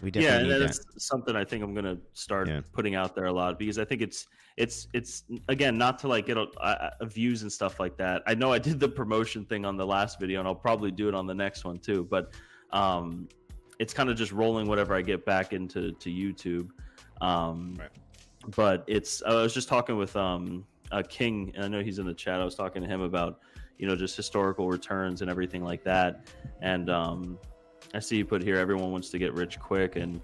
We definitely need that's something I think I'm gonna start putting out there a lot, because I think it's again, not to like get views and stuff like that. I know I did the promotion thing on the last video, and I'll probably do it on the next one too, but it's kind of just rolling whatever I get back into YouTube. But I was just talking with King, and I know he's in the chat. I was talking to him about just historical returns and everything like that. And I see you put here, everyone wants to get rich quick, and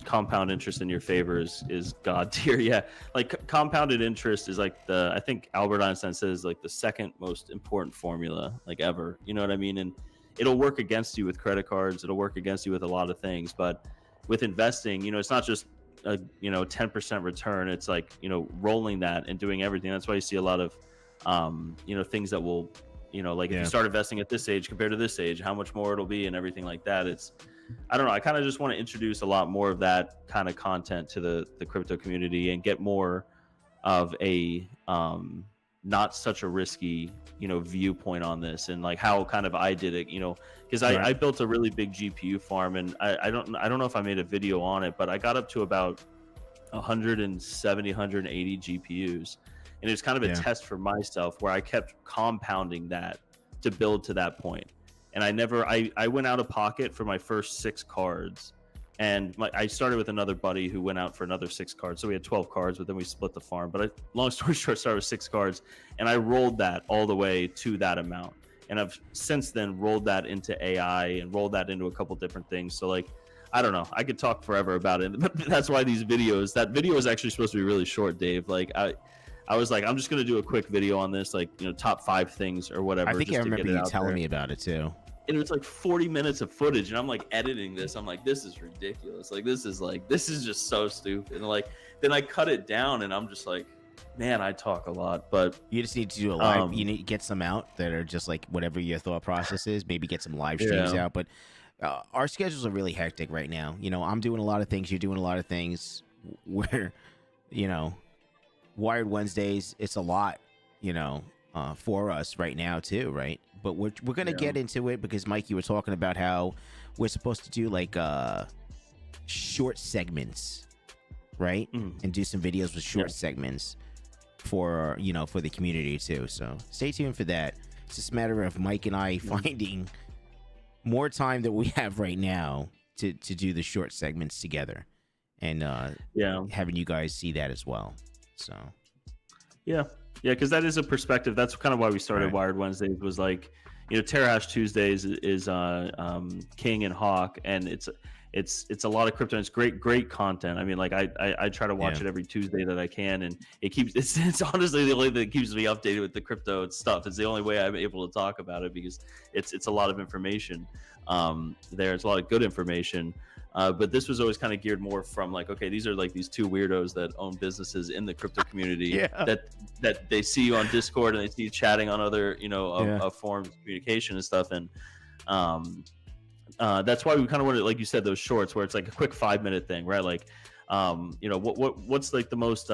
compound interest in your favor is god tier. Yeah, like compounded interest is like I think Albert Einstein says like the second most important formula like ever. You know what I mean? And it'll work against you with credit cards. It'll work against you with a lot of things. But with investing, it's not just a 10% return. It's like rolling that and doing everything. That's why you see a lot of things that will like if you start investing at this age compared to this age, how much more it'll be and everything like that. I don't know, I kind of just want to introduce a lot more of that kind of content to the crypto community and get more of a not such a risky viewpoint on this, and like how kind of I did it, because I built a really big GPU farm, and I don't know if I made a video on it, but I got up to about 170 180 GPUs. And it was kind of a test for myself where I kept compounding that to build to that point. And I went out of pocket for my first 6 cards. And I started with another buddy who went out for another 6 cards. So we had 12 cards, but then we split the farm. But long story short, I started with 6 cards. And I rolled that all the way to that amount. And I've since then rolled that into AI and rolled that into a couple different things. So like, I don't know, I could talk forever about it. But that's why that video is actually supposed to be really short, Dave. Like I was like, I'm just going to do a quick video on this, like, top 5 things or whatever. I think I remember you telling me about it too. and it's like 40 minutes of footage, and I'm like editing this. I'm like, this is ridiculous. Like this is just so stupid. And like then I cut it down, and I'm just like, man, I talk a lot. But You just need to do a live. You need to get some out that are just like whatever your thought process is. Maybe get some live streams out. But our schedules are really hectic right now. You know, I'm doing a lot of things. You're doing a lot of things. Where, you know, Wired Wednesdays, it's a lot. You know, for us right now too, right? But we're gonna get into it because Mike, you were talking about how we're supposed to do like short segments, right? And do some videos with short segments for for the community too. So stay tuned for that. It's just a matter of Mike and I finding more time that we have right now to do the short segments together, and having you guys see that as well. So yeah, because that is a perspective. That's kind of why we started Wired Wednesdays. Was like, Terrahash Tuesdays is King and Hawk, and it's a lot of crypto. And it's great content. I mean, like I try to watch it every Tuesday that I can, and it's honestly the only thing that keeps me updated with the crypto stuff. It's the only way I'm able to talk about it because it's a lot of information. There's a lot of good information. But this was always kind of geared more from like, okay, these are like these two weirdos that own businesses in the crypto community that they see you on Discord and they see you chatting on other, forms of communication and stuff. And that's why we kind of wanted, like you said, those shorts where it's like a quick 5-minute thing, right? Like, what's like the most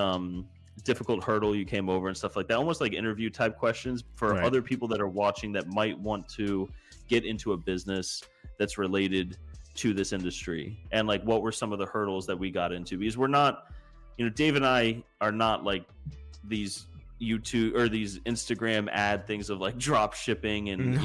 difficult hurdle you came over and stuff like that, almost like interview type questions for other people that are watching that might want to get into a business that's related to this industry. And like, what were some of the hurdles that we got into? Because we're not, Dave and I are not like these YouTube or these Instagram ad things of like drop shipping and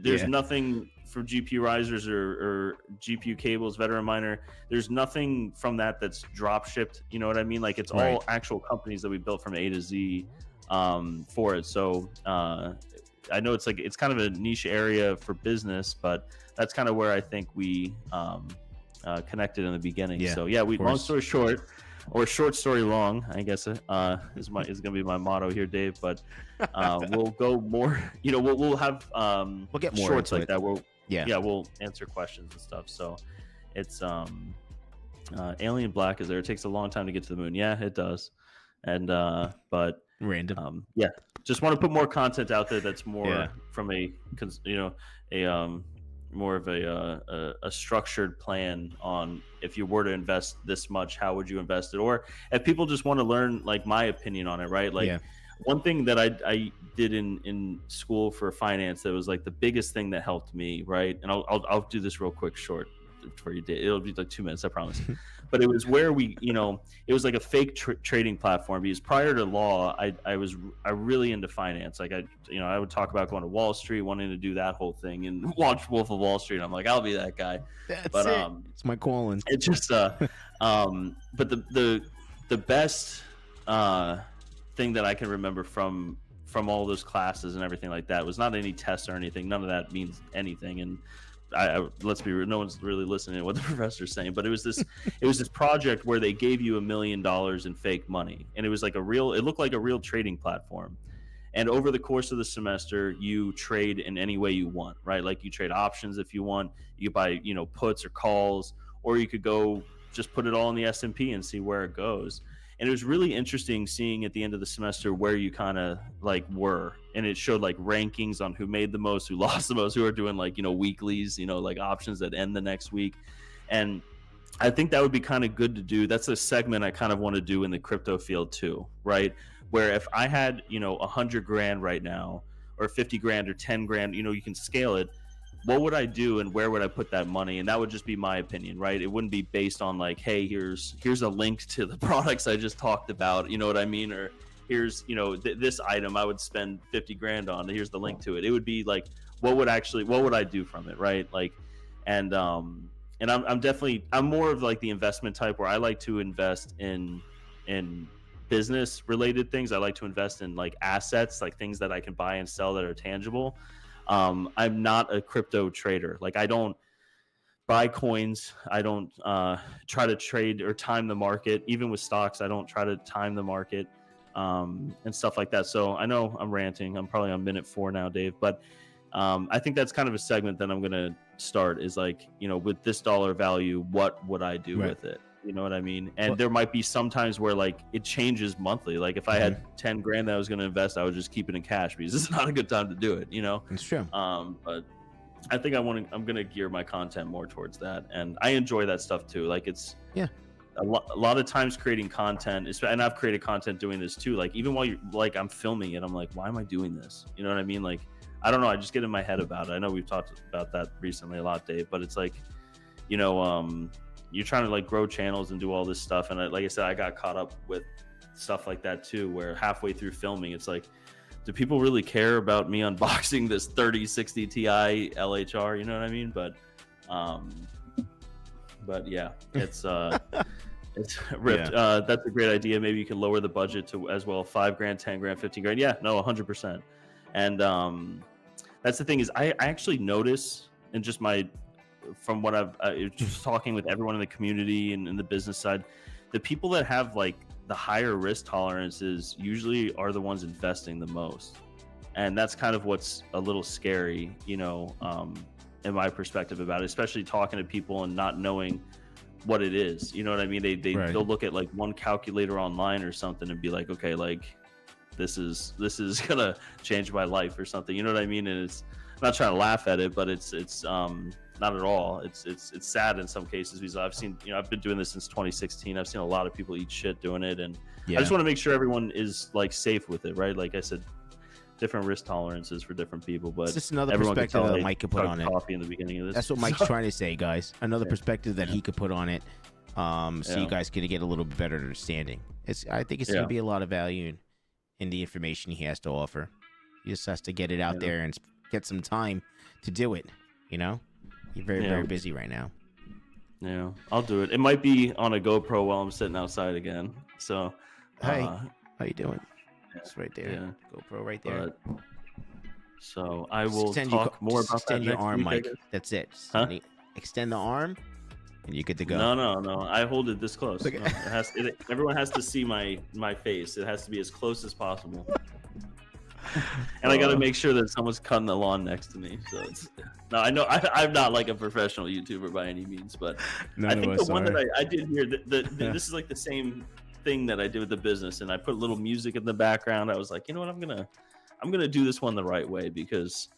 there's nothing for GPURisers or GPU cables, veteran miner. There's nothing from that's drop shipped. You know what I mean? Like it's all actual companies that we built from A to Z for it. So I know it's kind of a niche area for business, but that's kind of where I think we connected in the beginning. Yeah, so long story short, or short story long, I guess is going to be my motto here, Dave. But we'll go more. We'll have we'll get more shorts like it. that. We'll answer questions and stuff. So it's Alien Black is there. It takes a long time to get to the moon. Yeah, it does. And but random. Just want to put more content out there that's more from a more of a structured plan on if you were to invest this much, how would you invest it? Or if people just want to learn like my opinion on it, right? Like one thing that I did in school for finance that was like the biggest thing that helped me, right? And I'll do this real quick short for you. It'll be like 2 minutes, I promise. But it was where we, it was like a fake trading platform because prior to law, I was really into finance. Like I would talk about going to Wall Street, wanting to do that whole thing and watch Wolf of Wall Street. I'm like, I'll be that guy. But it's my calling. It's just but the best thing that I can remember from all those classes and everything like that was not any tests or anything. None of that means anything. And let's be real, no one's really listening to what the professor's saying, but it was this project where they gave you $1 million in fake money, and it was like it looked like a real trading platform. And over the course of the semester, you trade in any way you want, right? Like you trade options if you want, you buy puts or calls, or you could go just put it all in the S&P and see where it goes. And it was really interesting seeing at the end of the semester where you kind of like were. And it showed like rankings on who made the most, who lost the most, who are doing like, weeklies, like options that end the next week. And I think that would be kind of good to do. That's a segment I kind of want to do in the crypto field too, right? Where if I had, $100,000 right now, or 50 grand or 10 grand, you can scale it. What would I do and where would I put that money? And that would just be my opinion, right? It wouldn't be based on like, hey, here's a link to the products I just talked about, you know what I mean? Or here's, this item I would spend 50 grand on, here's the link to it. It would be like, what would I do from it, right? Like, and I'm more of like the investment type where I like to invest in business related things. I like to invest in like assets, like things that I can buy and sell that are tangible. I'm not a crypto trader. Like I don't buy coins. I don't try to trade or time the market. Even with stocks, I don't try to time the market and stuff like that. So I know I'm ranting. I'm probably on minute 4 now, Dave. But I think that's kind of a segment that I'm gonna start. Is like, with this dollar value, what would I do with it? You know what I mean? And there might be some times where like it changes monthly. Like if I had 10 grand that I was going to invest, I would just keep it in cash because it's not a good time to do it, It's true. But I think I'm going to gear my content more towards that. And I enjoy that stuff too. Like it's a lot of times creating content, and I've created content doing this too. Like even while you're like, I'm filming it, I'm like, why am I doing this? You know what I mean? Like, I don't know. I just get in my head about it. I know we've talked about that recently a lot, Dave, but it's like, you're trying to like grow channels and do all this stuff. And like I said, I got caught up with stuff like that too, where halfway through filming, it's like, do people really care about me unboxing this 3060 Ti LHR? You know what I mean? But yeah, it's ripped. Yeah. That's a great idea. Maybe you can lower the budget to as well. 5 grand, 10 grand, 15 grand. Yeah, no, 100%. And that's the thing is I actually notice in just from what I've just talking with everyone in the community and in the business side, the people that have like the higher risk tolerances usually are the ones investing the most. And that's kind of what's a little scary, in my perspective about it, especially talking to people and not knowing what it is. You know what I mean? They'll look at like one calculator online or something and be like, okay, like this is gonna change my life or something. You know what I mean? And I'm not trying to laugh at it, but it's not at all. It's sad in some cases because I've seen, I've been doing this since 2016. I've seen a lot of people eat shit doing it, and I just want to make sure everyone is like safe with it, right? Like I said, different risk tolerances for different people, but it's just another perspective that Mike could put on it. Coffee in the beginning of this. That's what Mike's trying to say, guys. Another perspective that he could put on it, so you guys could get a little bit better understanding. I think it's going to be a lot of value in the information he has to offer. He just has to get it out there and get some time to do it. You're very busy right now. Yeah, I'll do it. It might be on a GoPro while I'm sitting outside again. So, hey, how you doing? It's right there. Yeah. GoPro right there. So I will talk more about that. Extend your arm, Mike. That's it. Huh? Extend the arm, and you're good to go. No. I hold it this close. No, everyone has to see my face. It has to be as close as possible. And I got to make sure that someone's cutting the lawn next to me. So I know I'm not like a professional YouTuber by any means, but I think the one that I did here, this is like the same thing that I did with the business, and I put a little music in the background. I was like, you know what, I'm gonna do this one the right way because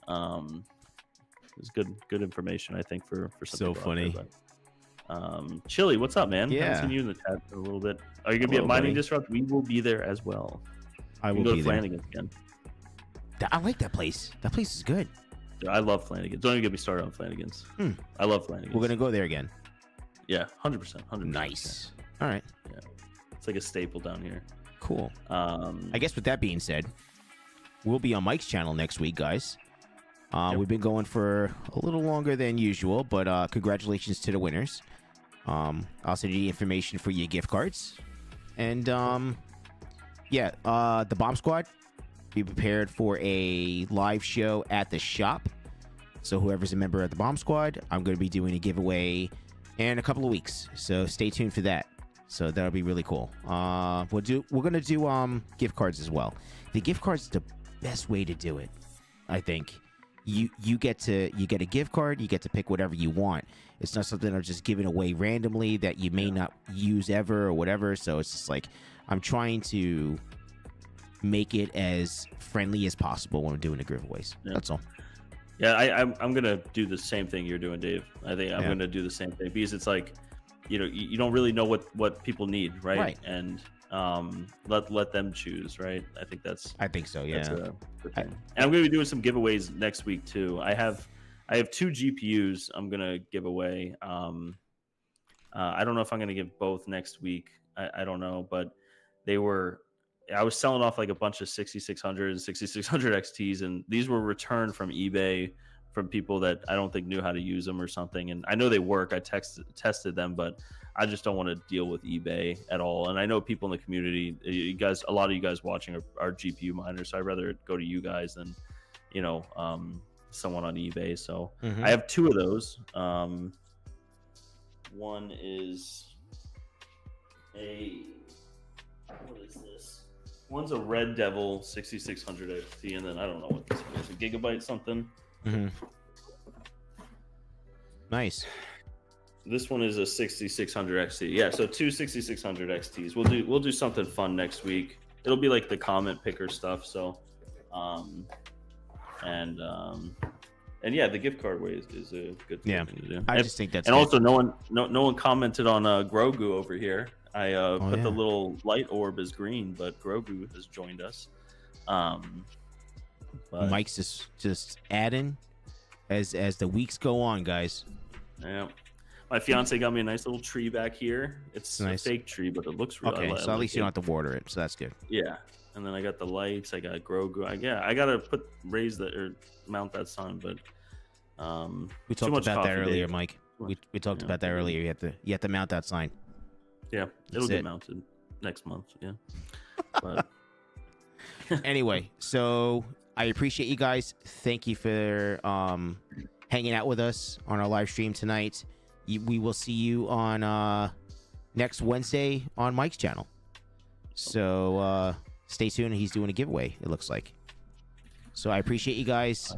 it's good information, I think, for something. So funny. Chili, what's up, man? Yeah. I haven't seen you in the chat for a little bit. Are you gonna be at Mining Disrupt? We will be there as well. I will go to Flanagan's again. I like that place. That place is good. Dude, I love Flanagan's. Don't even get me started on Flanagan's. I love Flanagan's. We're gonna go there again. Yeah, 100%. Nice. All right. Yeah, it's like a staple down here. Cool. I guess with that being said, we'll be on Mike's channel next week, guys. We've been going for a little longer than usual, but congratulations to the winners. I'll send you the information for your gift cards, and the Bomb Squad, be prepared for a live show at the shop. So whoever's a member of the Bomb Squad, I'm going to be doing a giveaway in a couple of weeks. So stay tuned for that. So that'll be really cool. We're going to do gift cards as well. The gift cards is the best way to do it, I think. You get a gift card, you get to pick whatever you want. It's not something I'm just giving away randomly that you may not use ever or whatever. So it's just like I'm trying to make it as friendly as possible when we're doing the giveaways. That's all. Yeah, I'm gonna do the same thing you're doing, Dave. I think I'm gonna do the same thing because it's like, you don't really know what people need, right? And let them choose, right? I think so. Yeah. And I'm gonna be doing some giveaways next week too. I have 2 GPUs I'm gonna give away. I don't know if I'm gonna give both next week. I don't know, but I was selling off like a bunch of 6600 and 6600 XTs, and these were returned from eBay from people that I don't think knew how to use them or something. And I know they work. I tested them, but I just don't want to deal with eBay at all. And I know people in the community, a lot of you guys watching are GPU miners, so I'd rather go to you guys than, someone on eBay. So I have 2 of those. One is what is this? One's a Red Devil 6600 XT, and then I don't know what this is, a gigabyte something. Nice. This one is a 6600 XT. Yeah, so two 6600 XTs. We'll do something fun next week. It'll be like the comment picker stuff. So, and yeah, the gift card way is a good thing to do. I just think that's and good. also no one commented on Grogu over here. I put the little light orb as green, but Grogu has joined us. But Mike's just adding as the weeks go on, guys. Yeah, my fiance got me a nice little tree back here. It's nice. A fake tree, but it looks real. Okay, so at least you don't have to water it, so that's good. Yeah, and then I got the lights. I got Grogu. I gotta raise that or mount that sign, but we talked about that earlier, Mike. We talked about that earlier. You have to mount that sign. Yeah, it'll get mounted next month. Yeah. But anyway, so I appreciate you guys. Thank you for hanging out with us on our live stream tonight. We will see you on next Wednesday on Mike's channel. So stay tuned. He's doing a giveaway, it looks like. So I appreciate you guys.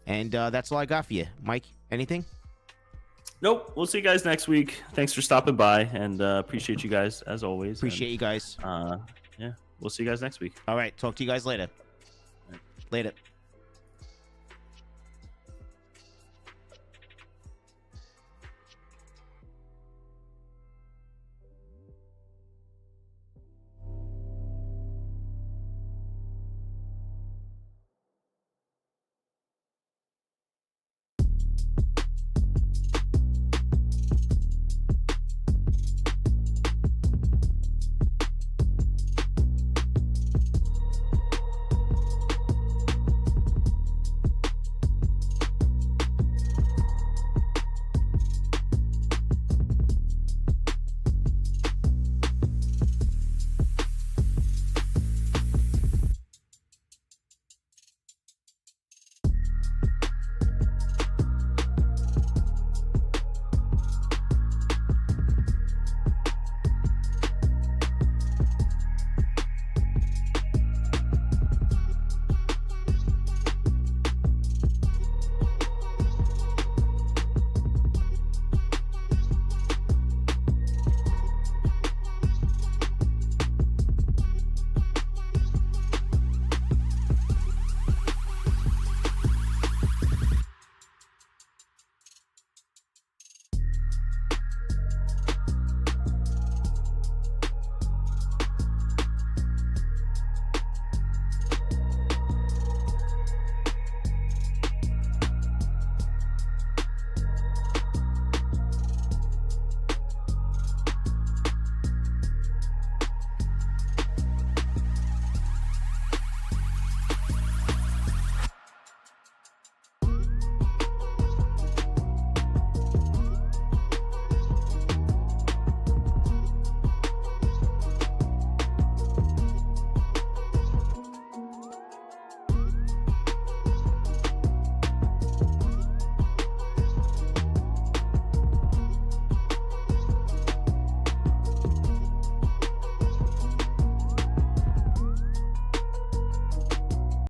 And that's all I got for you. Mike, anything? Nope. We'll see you guys next week. Thanks for stopping by, and appreciate you guys as always. Appreciate you guys. Yeah, we'll see you guys next week. All right. Talk to you guys later. Later.